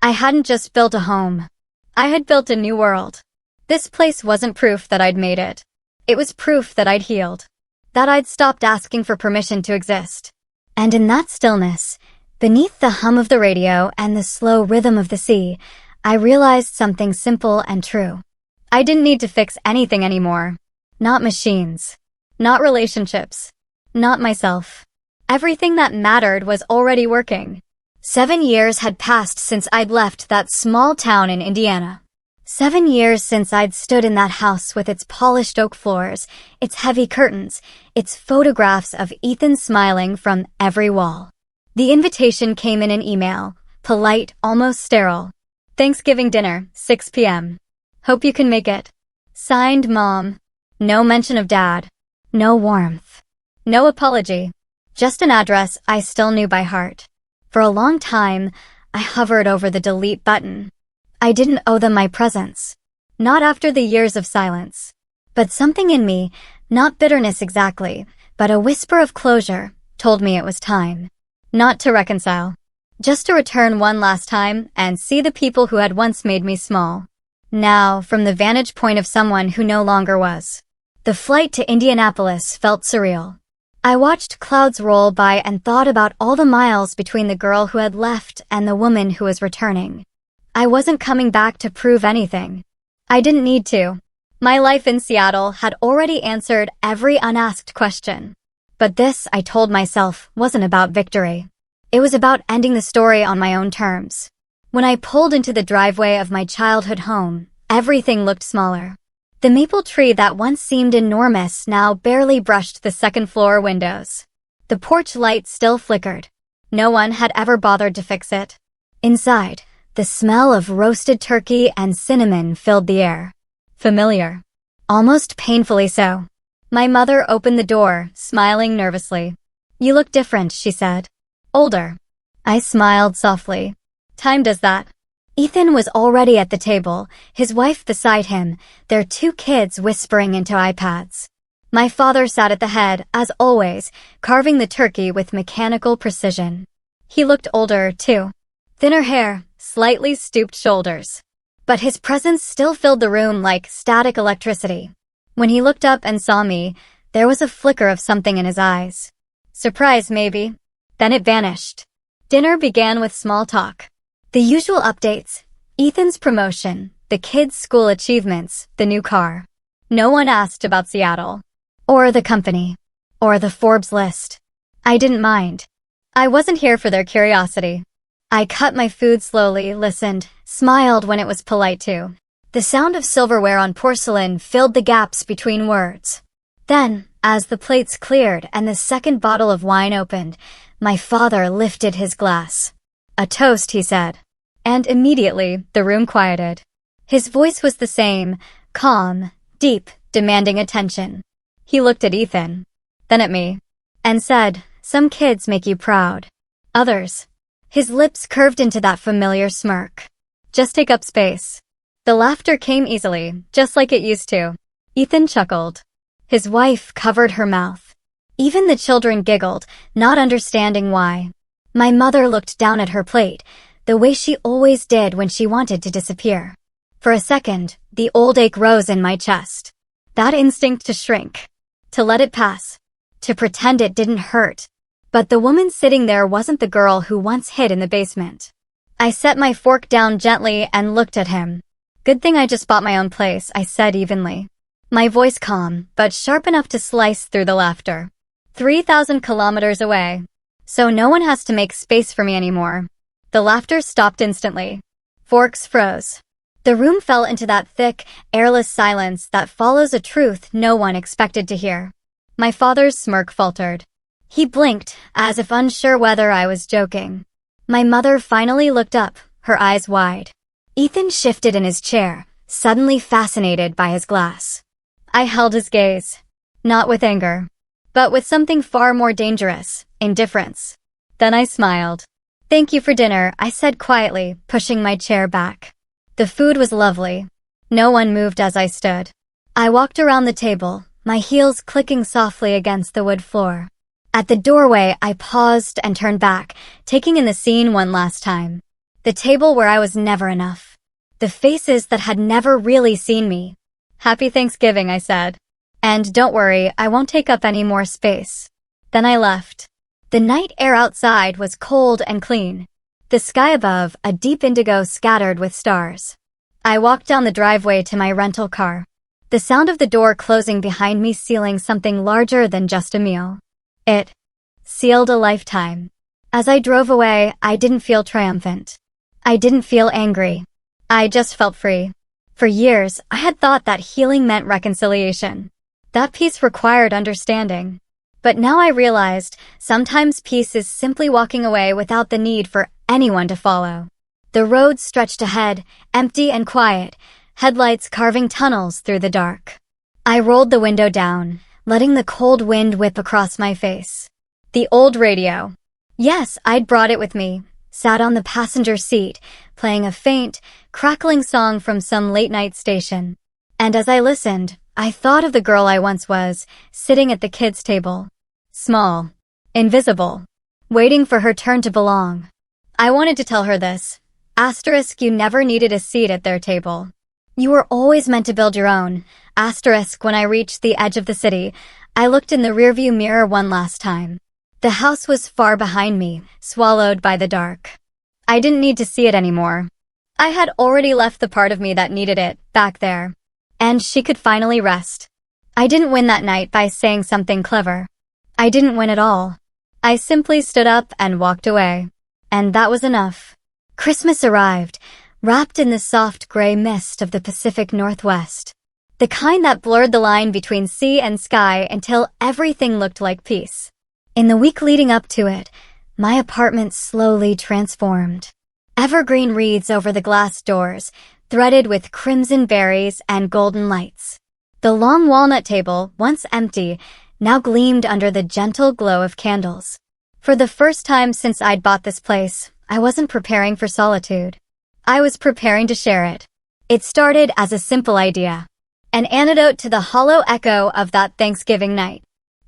I hadn't just built a home. I had built a new world. This place wasn't proof that I'd made it. It was proof that I'd healed. That I'd stopped asking for permission to exist. And in that stillness, beneath the hum of the radio and the slow rhythm of the sea, I realized something simple and true. I didn't need to fix anything anymore. Not machines. Not relationships. Not myself. Everything that mattered was already working. 7 years had passed since I'd left that small town in Indiana. 7 years since I'd stood in that house with its polished oak floors, its heavy curtains, its photographs of Ethan smiling from every wall. The invitation came in an email, polite, almost sterile. Thanksgiving dinner, 6 p.m. Hope you can make it. Signed, Mom. No mention of Dad. No warmth. No apology. Just an address I still knew by heart. For a long time, I hovered over the delete button. I didn't owe them my presence. Not after the years of silence. But something in me, not bitterness exactly, but a whisper of closure, told me it was time. Not to reconcile. Just to return one last time and see the people who had once made me small. Now, from the vantage point of someone who no longer was. The flight to Indianapolis felt surreal. I watched clouds roll by and thought about all the miles between the girl who had left and the woman who was returning. I wasn't coming back to prove anything. I didn't need to. My life in Seattle had already answered every unasked question. But this, I told myself, wasn't about victory. It was about ending the story on my own terms. When I pulled into the driveway of my childhood home, everything looked smaller. The maple tree that once seemed enormous now barely brushed the second-floor windows. The porch light still flickered. No one had ever bothered to fix it. Inside, the smell of roasted turkey and cinnamon filled the air. Familiar. Almost painfully so. My mother opened the door, smiling nervously. "You look different," she said. "Older." I smiled softly. Time does that. Ethan was already at the table, his wife beside him, their 2 kids whispering into iPads. My father sat at the head, as always, carving the turkey with mechanical precision. He looked older, too. Thinner hair, slightly stooped shoulders. But his presence still filled the room like static electricity. When he looked up and saw me, there was a flicker of something in his eyes. Surprise, maybe. Then it vanished. Dinner began with small talk. The usual updates. Ethan's promotion, the kids' school achievements, the new car. No one asked about Seattle. Or the company. Or the Forbes list. I didn't mind. I wasn't here for their curiosity. I cut my food slowly, listened, smiled when it was polite to. The sound of silverware on porcelain filled the gaps between words. Then, as the plates cleared and the second bottle of wine opened, my father lifted his glass. "A toast," he said. And immediately, the room quieted. His voice was the same, calm, deep, demanding attention. He looked at Ethan, then at me, and said, "Some kids make you proud. Others." His lips curved into that familiar smirk. "Just take up space." The laughter came easily, just like it used to. Ethan chuckled. His wife covered her mouth. Even the children giggled, not understanding why. My mother looked down at her plate, the way she always did when she wanted to disappear. For a second, the old ache rose in my chest. That instinct to shrink. To let it pass. To pretend it didn't hurt. But the woman sitting there wasn't the girl who once hid in the basement. I set my fork down gently and looked at him. "Good thing I just bought my own place," I said evenly. My voice calm, but sharp enough to slice through the laughter. 3,000 kilometers away. So no one has to make space for me anymore. The laughter stopped instantly. Forks froze. The room fell into that thick, airless silence that follows a truth no one expected to hear. My father's smirk faltered. He blinked, as if unsure whether I was joking. My mother finally looked up, her eyes wide. Ethan shifted in his chair, suddenly fascinated by his glass. I held his gaze. Not with anger, but with something far more dangerous, indifference. Then I smiled. "Thank you for dinner," I said quietly, pushing my chair back. The food was lovely. No one moved as I stood. I walked around the table, my heels clicking softly against the wood floor. At the doorway, I paused and turned back, taking in the scene one last time. The table where I was never enough. The faces that had never really seen me. "Happy Thanksgiving," I said. "And don't worry, I won't take up any more space." Then I left. The night air outside was cold and clean. The sky above, a deep indigo scattered with stars. I walked down the driveway to my rental car. The sound of the door closing behind me sealing something larger than just a meal. It sealed a lifetime. As I drove away, I didn't feel triumphant. I didn't feel angry. I just felt free. For years, I had thought that healing meant reconciliation. That peace required understanding. But now I realized sometimes peace is simply walking away without the need for anyone to follow. The road stretched ahead, empty and quiet, headlights carving tunnels through the dark. I rolled the window down, letting the cold wind whip across my face. The old radio. Yes, I'd brought it with me, sat on the passenger seat, playing a faint, crackling song from some late-night station. And as I listened, I thought of the girl I once was, sitting at the kids' table. Small. Invisible. Waiting for her turn to belong. I wanted to tell her this. Asterisk, you never needed a seat at their table. You were always meant to build your own. Asterisk, when I reached the edge of the city, I looked in the rearview mirror one last time. The house was far behind me, swallowed by the dark. I didn't need to see it anymore. I had already left the part of me that needed it, back there. And she could finally rest. I didn't win that night by saying something clever. I didn't win at all. I simply stood up and walked away. And that was enough. Christmas arrived, wrapped in the soft gray mist of the Pacific Northwest. The kind that blurred the line between sea and sky until everything looked like peace. In the week leading up to it, my apartment slowly transformed. Evergreen wreaths over the glass doors, threaded with crimson berries and golden lights. The long walnut table, once empty, now gleamed under the gentle glow of candles. For the first time since I'd bought this place, I wasn't preparing for solitude. I was preparing to share it. It started as a simple idea. An antidote to the hollow echo of that Thanksgiving night.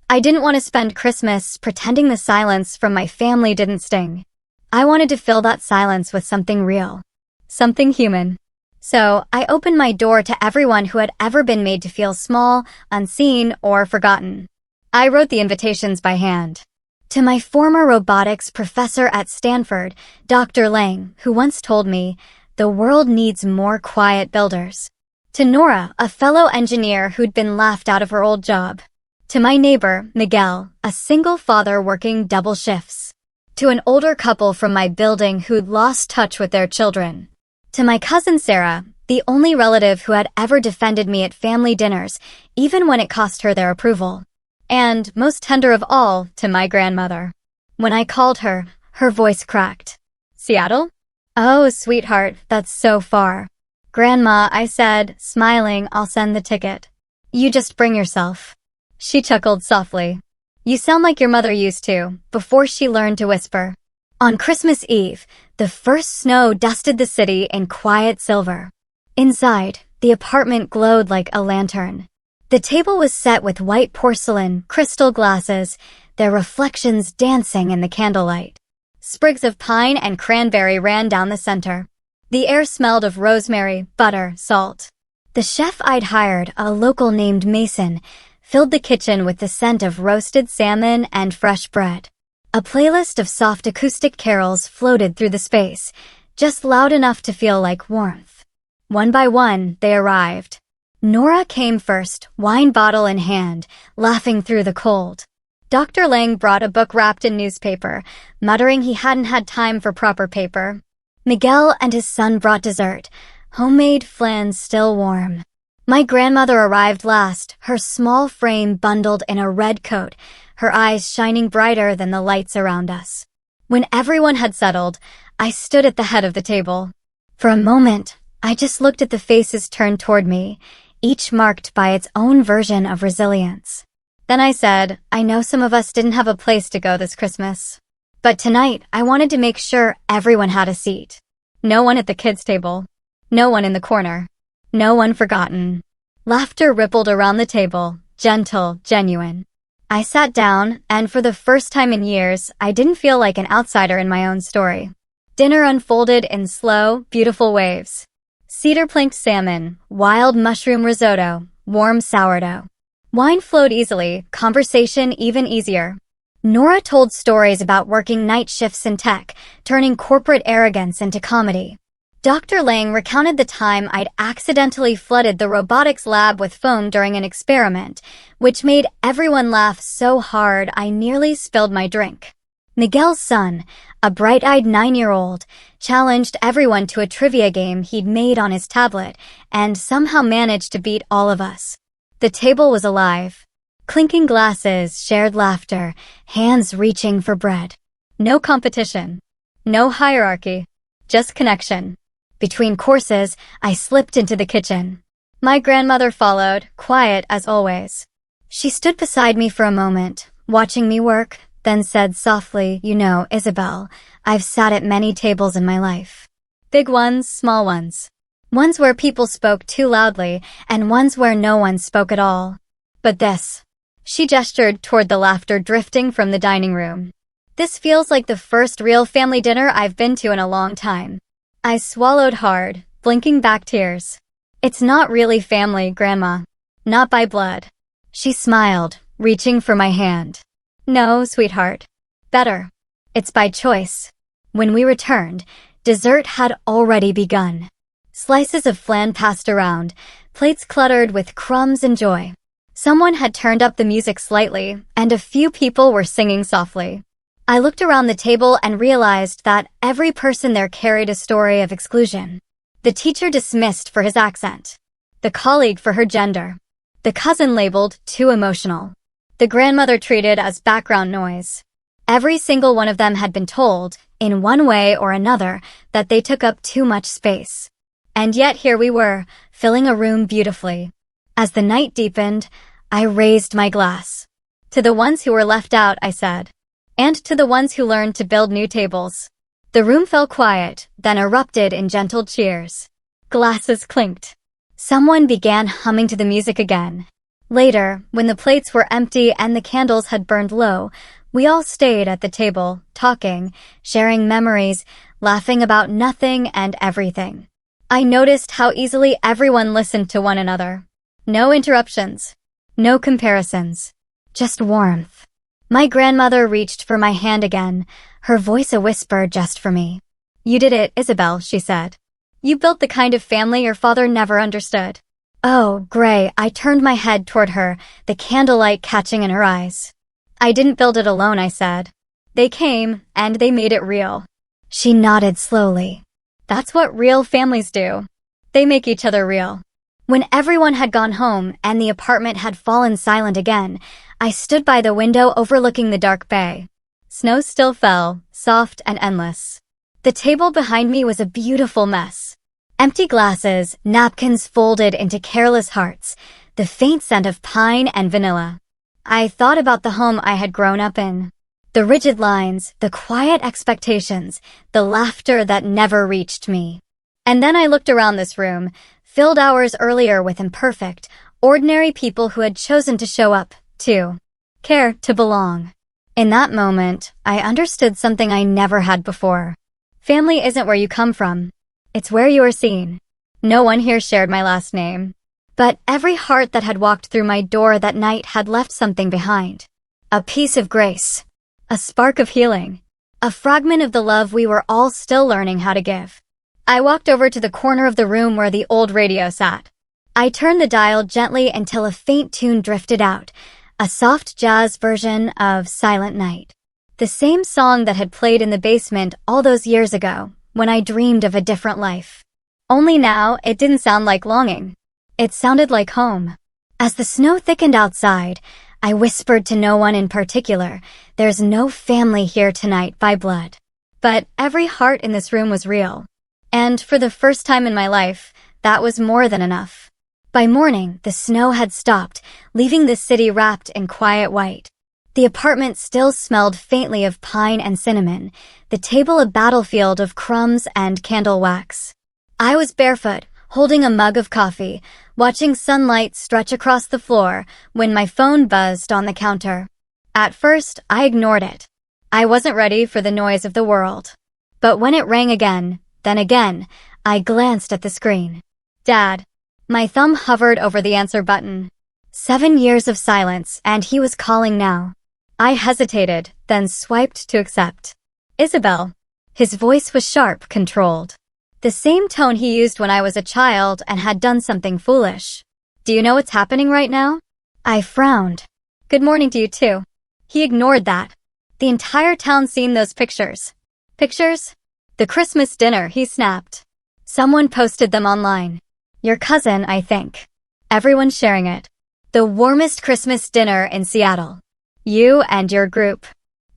I didn't want to spend Christmas pretending the silence from my family didn't sting. I wanted to fill that silence with something real. Something human. So, I opened my door to everyone who had ever been made to feel small, unseen, or forgotten. I wrote the invitations by hand. To my former robotics professor at Stanford, Dr. Lang, who once told me, "The world needs more quiet builders." To Nora, a fellow engineer who'd been laughed out of her old job. To my neighbor, Miguel, a single father working double shifts. To an older couple from my building who'd lost touch with their children. To my cousin Sarah, the only relative who had ever defended me at family dinners, even when it cost her their approval. And, most tender of all, to my grandmother. When I called her, her voice cracked. "Seattle? Oh, sweetheart, that's so far." "Grandma," I said, smiling, "I'll send the ticket. You just bring yourself." She chuckled softly. "You sound like your mother used to, before she learned to whisper." On Christmas Eve, the first snow dusted the city in quiet silver. Inside, the apartment glowed like a lantern. The table was set with white porcelain, crystal glasses, their reflections dancing in the candlelight. Sprigs of pine and cranberry ran down the center. The air smelled of rosemary, butter, salt. The chef I'd hired, a local named Mason, filled the kitchen with the scent of roasted salmon and fresh bread. A playlist of soft acoustic carols floated through the space, just loud enough to feel like warmth. One by one, they arrived. Nora came first, wine bottle in hand, laughing through the cold. Dr. Lang brought a book wrapped in newspaper, muttering he hadn't had time for proper paper. Miguel and his son brought dessert, homemade flan still warm. My grandmother arrived last, her small frame bundled in a red coat, her eyes shining brighter than the lights around us. When everyone had settled, I stood at the head of the table. For a moment, I just looked at the faces turned toward me, each marked by its own version of resilience. Then I said, "I know some of us didn't have a place to go this Christmas. But tonight, I wanted to make sure everyone had a seat. No one at the kids' table. No one in the corner. No one forgotten. Laughter rippled around the table, gentle, genuine. I sat down, and for the first time in years, I didn't feel like an outsider in my own story. Dinner unfolded in slow, beautiful waves. Cedar planked salmon, wild mushroom risotto, warm sourdough. Wine flowed easily, conversation even easier. Nora told stories about working night shifts in tech, turning corporate arrogance into comedy. Dr. Lang recounted the time I'd accidentally flooded the robotics lab with foam during an experiment, which made everyone laugh so hard I nearly spilled my drink. Miguel's son, a bright-eyed 9-year-old, challenged everyone to a trivia game he'd made on his tablet and somehow managed to beat all of us. The table was alive. Clinking glasses, shared laughter, hands reaching for bread. No competition. No hierarchy. Just connection. Between courses, I slipped into the kitchen. My grandmother followed, quiet as always. She stood beside me for a moment, watching me work, then said softly, "You know, Isabel, I've sat at many tables in my life. Big ones, small ones. Ones where people spoke too loudly, and ones where no one spoke at all. But this." She gestured toward the laughter drifting from the dining room. "This feels like the first real family dinner I've been to in a long time." I swallowed hard, blinking back tears. "It's not really family, Grandma. Not by blood." She smiled, reaching for my hand. "No, sweetheart. Better. It's by choice." When we returned, dessert had already begun. Slices of flan passed around, plates cluttered with crumbs and joy. Someone had turned up the music slightly, and a few people were singing softly. I looked around the table and realized that every person there carried a story of exclusion. The teacher dismissed for his accent. The colleague for her gender. The cousin labeled too emotional. The grandmother treated as background noise. Every single one of them had been told, in one way or another, that they took up too much space. And yet here we were, filling a room beautifully. As the night deepened, I raised my glass. "To the ones who were left out," I said. "And to the ones who learned to build new tables." The room fell quiet, then erupted in gentle cheers. Glasses clinked. Someone began humming to the music again. Later, when the plates were empty and the candles had burned low, we all stayed at the table, talking, sharing memories, laughing about nothing and everything. I noticed how easily everyone listened to one another. No interruptions. No comparisons. Just warmth. My grandmother reached for my hand again, her voice a whisper just for me. "You did it, Isabel," she said. "You built the kind of family your father never understood." "Oh, Gray," I turned my head toward her, the candlelight catching in her eyes. "I didn't build it alone," I said. "They came, and they made it real." She nodded slowly. "That's what real families do. They make each other real." When everyone had gone home and the apartment had fallen silent again, I stood by the window overlooking the dark bay. Snow still fell, soft and endless. The table behind me was a beautiful mess. Empty glasses, napkins folded into careless hearts, the faint scent of pine and vanilla. I thought about the home I had grown up in. The rigid lines, the quiet expectations, the laughter that never reached me. And then I looked around this room, filled hours earlier with imperfect, ordinary people who had chosen to show up, to care, to belong. In that moment, I understood something I never had before. Family isn't where you come from. It's where you are seen. No one here shared my last name. But every heart that had walked through my door that night had left something behind. A piece of grace. A spark of healing. A fragment of the love we were all still learning how to give. I walked over to the corner of the room where the old radio sat. I turned the dial gently until a faint tune drifted out, a soft jazz version of Silent Night. The same song that had played in the basement all those years ago, when I dreamed of a different life. Only now, it didn't sound like longing. It sounded like home. As the snow thickened outside, I whispered to no one in particular, "There's no family here tonight by blood." But every heart in this room was real. And for the first time in my life, that was more than enough. By morning, the snow had stopped, leaving the city wrapped in quiet white. The apartment still smelled faintly of pine and cinnamon, the table a battlefield of crumbs and candle wax. I was barefoot, holding a mug of coffee, watching sunlight stretch across the floor when my phone buzzed on the counter. At first, I ignored it. I wasn't ready for the noise of the world. But when it rang again, then again, I glanced at the screen. Dad. My thumb hovered over the answer button. 7 years of silence, and he was calling now. I hesitated, then swiped to accept. Isabel. His voice was sharp, controlled. The same tone he used when I was a child and had done something foolish. Do you know what's happening right now? I frowned. Good morning to you too. He ignored that. The entire town's seen those pictures. Pictures? The Christmas dinner, he snapped. Someone posted them online. Your cousin, I think. Everyone's sharing it. The warmest Christmas dinner in Seattle. You and your group.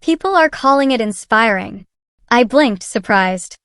People are calling it inspiring. I blinked, surprised.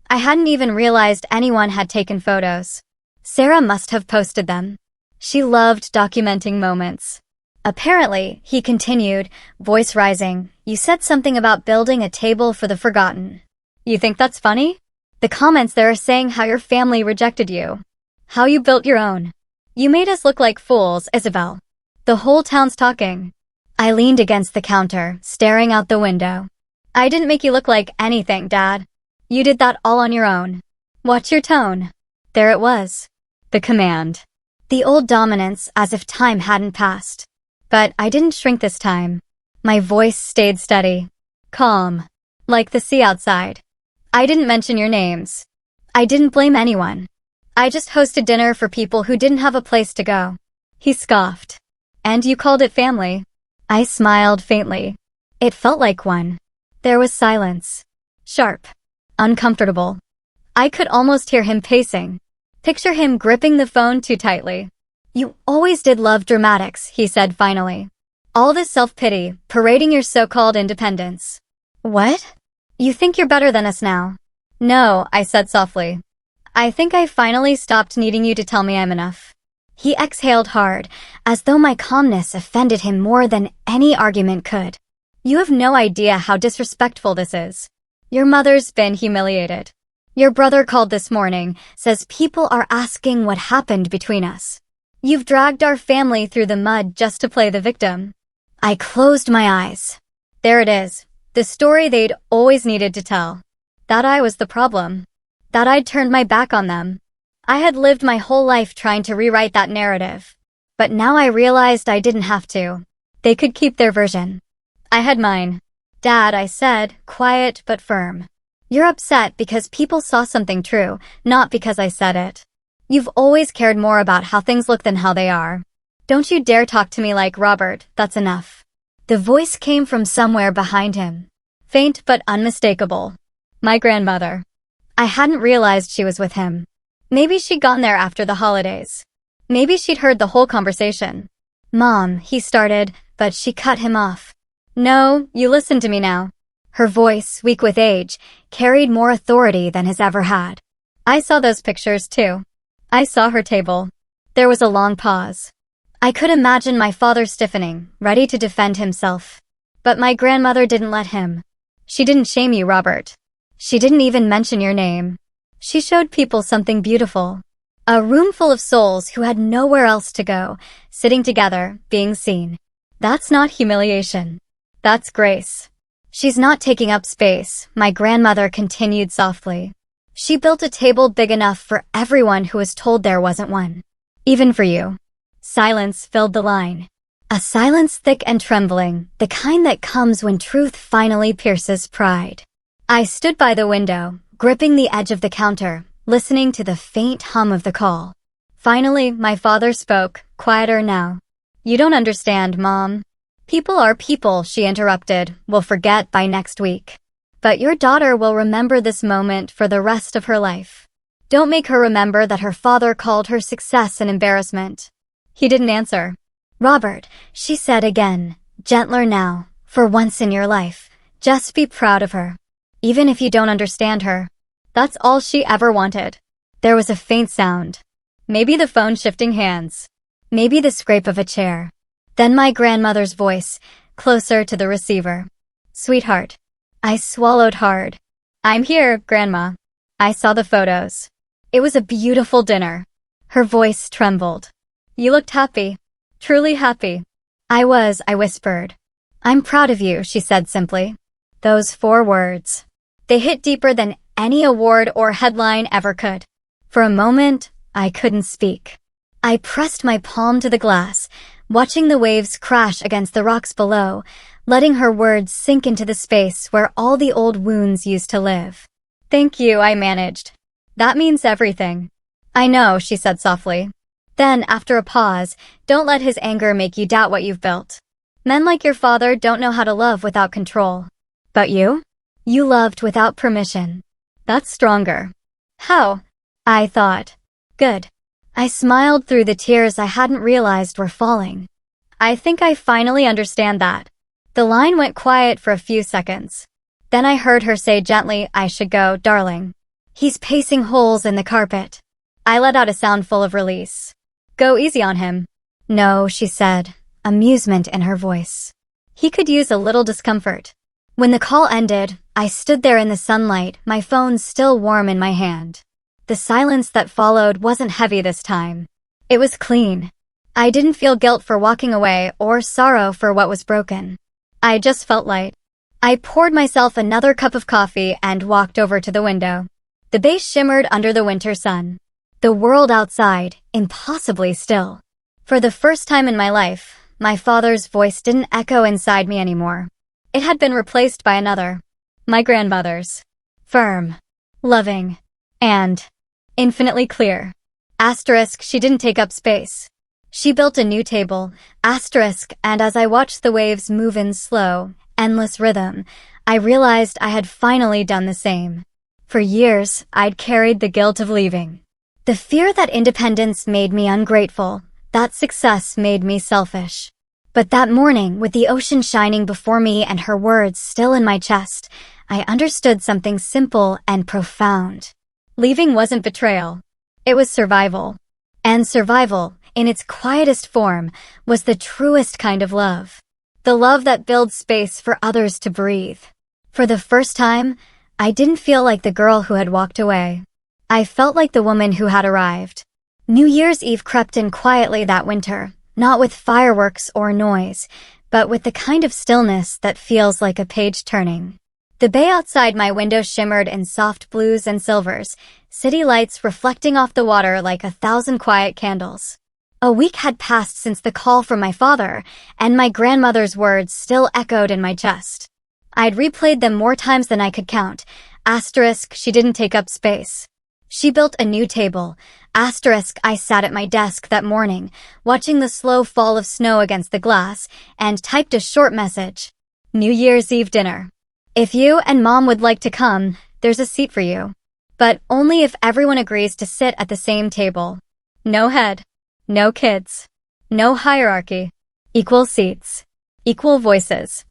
I hadn't even realized anyone had taken photos. Sarah must have posted them. She loved documenting moments. Apparently, he continued, voice rising, you said something about building a table for the forgotten. You think that's funny? The comments there are saying how your family rejected you. How you built your own. You made us look like fools, Isabel. The whole town's talking. I leaned against the counter, staring out the window. I didn't make you look like anything, Dad. You did that all on your own. Watch your tone. There it was. The command. The old dominance, as if time hadn't passed. But I didn't shrink this time. My voice stayed steady. Calm. Like the sea outside. I didn't mention your names. I didn't blame anyone. I just hosted dinner for people who didn't have a place to go. He scoffed. And you called it family. I smiled faintly. It felt like one. There was silence. Sharp. Uncomfortable. I could almost hear him pacing. Picture him gripping the phone too tightly. You always did love dramatics, he said finally. All this self-pity, parading your so-called independence. What? You think you're better than us now? No, I said softly. I think I finally stopped needing you to tell me I'm enough. He exhaled hard, as though my calmness offended him more than any argument could. You have no idea how disrespectful this is. Your mother's been humiliated. Your brother called this morning, says people are asking what happened between us. You've dragged our family through the mud just to play the victim. I closed my eyes. There it is, the story they'd always needed to tell. That I was the problem. That I'd turned my back on them. I had lived my whole life trying to rewrite that narrative. But now I realized I didn't have to. They could keep their version. I had mine. Dad, I said, quiet but firm. You're upset because people saw something true, not because I said it. You've always cared more about how things look than how they are. Don't you dare talk to me like Robert, that's enough. The voice came from somewhere behind him. Faint but unmistakable. My grandmother. I hadn't realized she was with him. Maybe she'd gotten there after the holidays. Maybe she'd heard the whole conversation. Mom, he started, but she cut him off. No, you listen to me now. Her voice, weak with age, carried more authority than his ever had. I saw those pictures too. I saw her table. There was a long pause. I could imagine my father stiffening, ready to defend himself. But my grandmother didn't let him. She didn't shame you, Robert. She didn't even mention your name. She showed people something beautiful. A room full of souls who had nowhere else to go, sitting together, being seen. That's not humiliation. That's grace. She's not taking up space, my grandmother continued softly. She built a table big enough for everyone who was told there wasn't one. Even for you. Silence filled the line. A silence thick and trembling, the kind that comes when truth finally pierces pride. I stood by the window, gripping the edge of the counter, listening to the faint hum of the call. Finally, my father spoke, quieter now. You don't understand, Mom. People are people, she interrupted, will forget by next week. But your daughter will remember this moment for the rest of her life. Don't make her remember that her father called her success an embarrassment. He didn't answer. Robert, she said again, gentler now, for once in your life, just be proud of her. Even if you don't understand her. That's all she ever wanted. There was a faint sound. Maybe the phone shifting hands. Maybe the scrape of a chair. Then my grandmother's voice, closer to the receiver. Sweetheart. I swallowed hard. I'm here, Grandma. I saw the photos. It was a beautiful dinner. Her voice trembled. You looked happy. Truly happy. I whispered. I'm proud of you, she said simply. Those 4 words. They hit deeper than any award or headline ever could. For a moment, I couldn't speak. I pressed my palm to the glass, watching the waves crash against the rocks below, letting her words sink into the space where all the old wounds used to live. Thank you, I managed. That means everything. I know, she said softly. Then, after a pause, don't let his anger make you doubt what you've built. Men like your father don't know how to love without control. But you? You loved without permission. That's stronger. How? I thought. Good. I smiled through the tears I hadn't realized were falling. I think I finally understand that. The line went quiet for a few seconds. Then I heard her say gently, I should go, darling. He's pacing holes in the carpet. I let out a sound full of release. Go easy on him. No, she said, amusement in her voice. He could use a little discomfort. When the call ended, I stood there in the sunlight, my phone still warm in my hand. The silence that followed wasn't heavy this time. It was clean. I didn't feel guilt for walking away or sorrow for what was broken. I just felt light. I poured myself another cup of coffee and walked over to the window. The bay shimmered under the winter sun. The world outside, impossibly still. For the first time in my life, my father's voice didn't echo inside me anymore. It had been replaced by another. My grandmother's. Firm. Loving. And infinitely clear. Asterisk, she didn't take up space. She built a new table. Asterisk, and as I watched the waves move in slow, endless rhythm, I realized I had finally done the same. For years, I'd carried the guilt of leaving. The fear that independence made me ungrateful, that success made me selfish. But that morning, with the ocean shining before me and her words still in my chest, I understood something simple and profound. Leaving wasn't betrayal. It was survival. And survival, in its quietest form, was the truest kind of love. The love that builds space for others to breathe. For the first time, I didn't feel like the girl who had walked away. I felt like the woman who had arrived. New Year's Eve crept in quietly that winter, not with fireworks or noise, but with the kind of stillness that feels like a page turning. The bay outside my window shimmered in soft blues and silvers, city lights reflecting off the water like 1,000 quiet candles. A week had passed since the call from my father, and my grandmother's words still echoed in my chest. I'd replayed them more times than I could count. Asterisk, she didn't take up space. She built a new table. Asterisk, I sat at my desk that morning, watching the slow fall of snow against the glass, and typed a short message. New Year's Eve dinner. If you and Mom would like to come, there's a seat for you. But only if everyone agrees to sit at the same table. No head. No kids. No hierarchy. Equal seats. Equal voices.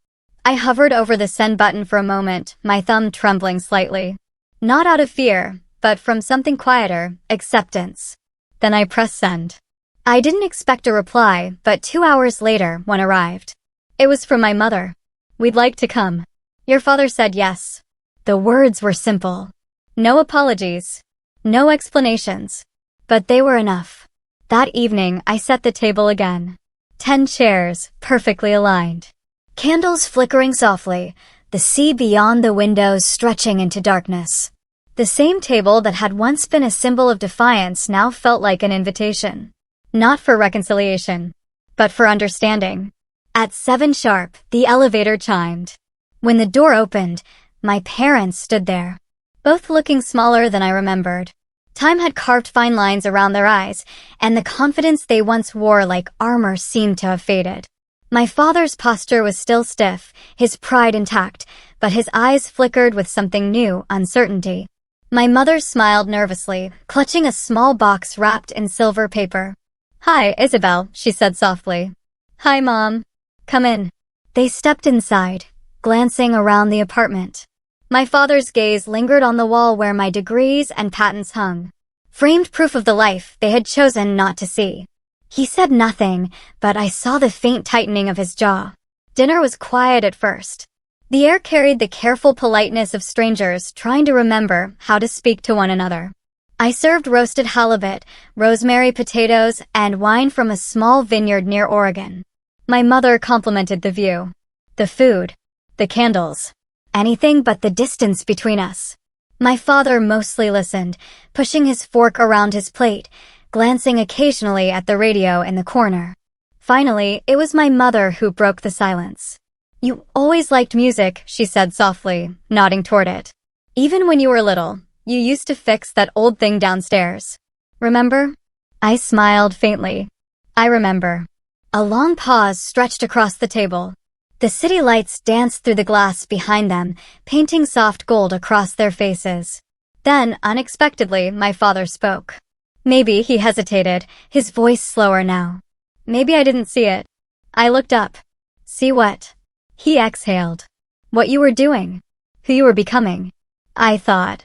I hovered over the send button for a moment, my thumb trembling slightly. Not out of fear, but from something quieter, acceptance. Then I pressed send. I didn't expect a reply, but 2 hours later, one arrived. It was from my mother. We'd like to come. Your father said yes. The words were simple. No apologies. No explanations. But they were enough. That evening, I set the table again. 10 chairs, perfectly aligned. Candles flickering softly, the sea beyond the windows stretching into darkness. The same table that had once been a symbol of defiance now felt like an invitation. Not for reconciliation, but for understanding. At 7 sharp, the elevator chimed. When the door opened, my parents stood there, both looking smaller than I remembered. Time had carved fine lines around their eyes, and the confidence they once wore like armor seemed to have faded. My father's posture was still stiff, his pride intact, but his eyes flickered with something new, uncertainty. My mother smiled nervously, clutching a small box wrapped in silver paper. Hi, Isabel, she said softly. Hi, Mom. Come in. They stepped inside, glancing around the apartment. My father's gaze lingered on the wall where my degrees and patents hung. Framed proof of the life they had chosen not to see. He said nothing, but I saw the faint tightening of his jaw. Dinner was quiet at first. The air carried the careful politeness of strangers trying to remember how to speak to one another. I served roasted halibut, rosemary potatoes, and wine from a small vineyard near Oregon. My mother complimented the view, the food, the candles, anything but the distance between us. My father mostly listened, pushing his fork around his plate, glancing occasionally at the radio in the corner. Finally, it was my mother who broke the silence. "You always liked music," she said softly, nodding toward it. "Even when you were little, you used to fix that old thing downstairs. Remember?" I smiled faintly. I remember. A long pause stretched across the table. The city lights danced through the glass behind them, painting soft gold across their faces. Then, unexpectedly, my father spoke. Maybe he hesitated, his voice slower now. Maybe I didn't see it. I looked up. "See what?" He exhaled. "What you were doing. Who you were becoming." I thought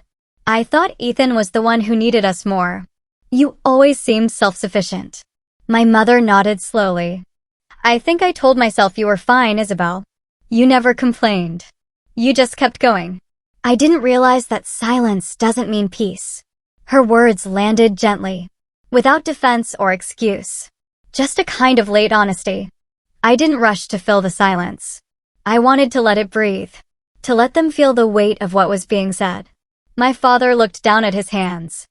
Ethan was the one who needed us more. "You always seemed self-sufficient." My mother nodded slowly. "I think I told myself you were fine, Isabel. You never complained. You just kept going." I didn't realize that silence doesn't mean peace. Her words landed gently, without defense or excuse. Just a kind of late honesty. I didn't rush to fill the silence. I wanted to let it breathe, to let them feel the weight of what was being said. My father looked down at his hands.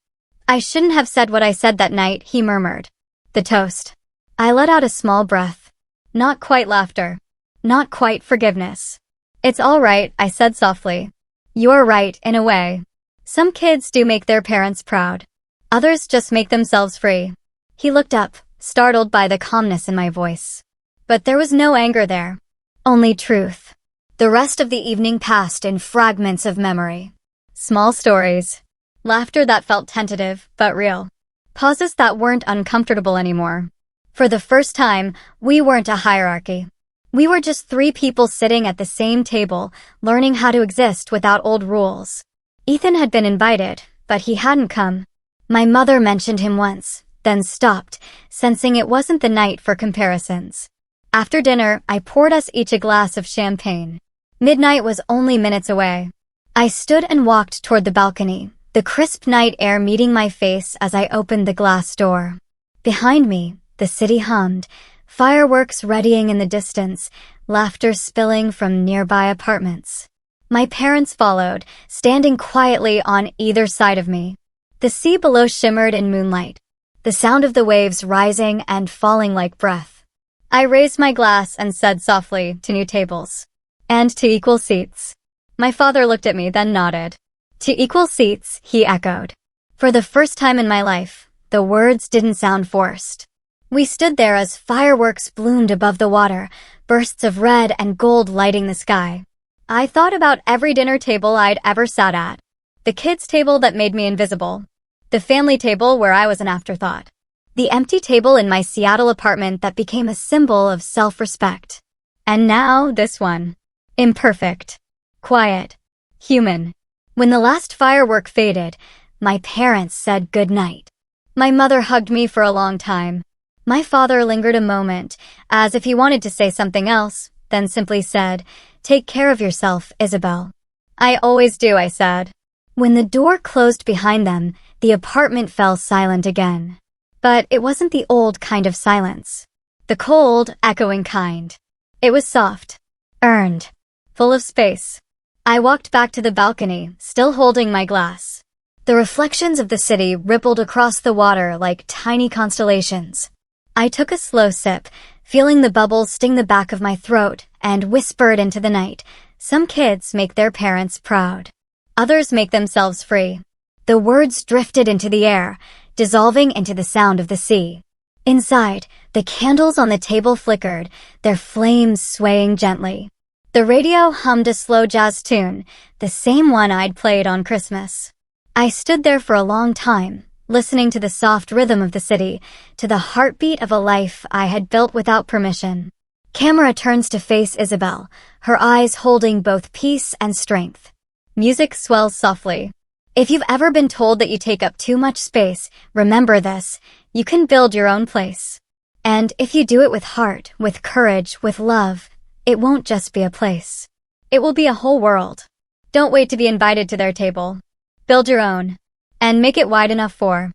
"I shouldn't have said what I said that night," he murmured. "The toast." I let out a small breath. Not quite laughter. Not quite forgiveness. "It's all right," I said softly. "You're right, in a way. Some kids do make their parents proud. Others just make themselves free." He looked up, startled by the calmness in my voice. But there was no anger there. Only truth. The rest of the evening passed in fragments of memory. Small stories. Laughter that felt tentative, but real. Pauses that weren't uncomfortable anymore. For the first time, we weren't a hierarchy. We were just three people sitting at the same table, learning how to exist without old rules. Ethan had been invited, but he hadn't come. My mother mentioned him once, then stopped, sensing it wasn't the night for comparisons. After dinner, I poured us each a glass of champagne. Midnight was only minutes away. I stood and walked toward the balcony, the crisp night air meeting my face as I opened the glass door. Behind me, the city hummed, fireworks readying in the distance, laughter spilling from nearby apartments. My parents followed, standing quietly on either side of me. The sea below shimmered in moonlight, the sound of the waves rising and falling like breath. I raised my glass and said softly, "To new tables. And to equal seats." My father looked at me, then nodded. "To equal seats," he echoed. For the first time in my life, the words didn't sound forced. We stood there as fireworks bloomed above the water, bursts of red and gold lighting the sky. I thought about every dinner table I'd ever sat at. The kids' table that made me invisible. The family table where I was an afterthought. The empty table in my Seattle apartment that became a symbol of self-respect. And now this one. Imperfect. Quiet. Human. When the last firework faded, my parents said goodnight. My mother hugged me for a long time. My father lingered a moment, as if he wanted to say something else, then simply said, "Take care of yourself, Isabel." "I always do," I said. When the door closed behind them, the apartment fell silent again. But it wasn't the old kind of silence. The cold, echoing kind. It was soft. Earned. Full of space. I walked back to the balcony, still holding my glass. The reflections of the city rippled across the water like tiny constellations. I took a slow sip, feeling the bubbles sting the back of my throat, and whispered into the night, "Some kids make their parents proud. Others make themselves free." The words drifted into the air, dissolving into the sound of the sea. Inside, the candles on the table flickered, their flames swaying gently. The radio hummed a slow jazz tune, the same one I'd played on Christmas. I stood there for a long time, listening to the soft rhythm of the city, to the heartbeat of a life I had built without permission. Camera turns to face Isabel, her eyes holding both peace and strength. Music swells softly. If you've ever been told that you take up too much space, remember this: you can build your own place. And if you do it with heart, with courage, with love, it won't just be a place. It will be a whole world. Don't wait to be invited to their table. Build your own. And make it wide enough for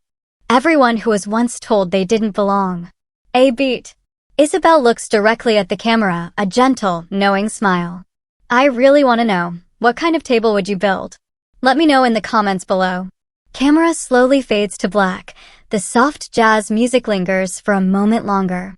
everyone who was once told they didn't belong. A beat. Isabel looks directly at the camera, a gentle, knowing smile. I really want to know, what kind of table would you build? Let me know in the comments below. Camera slowly fades to black. The soft jazz music lingers for a moment longer.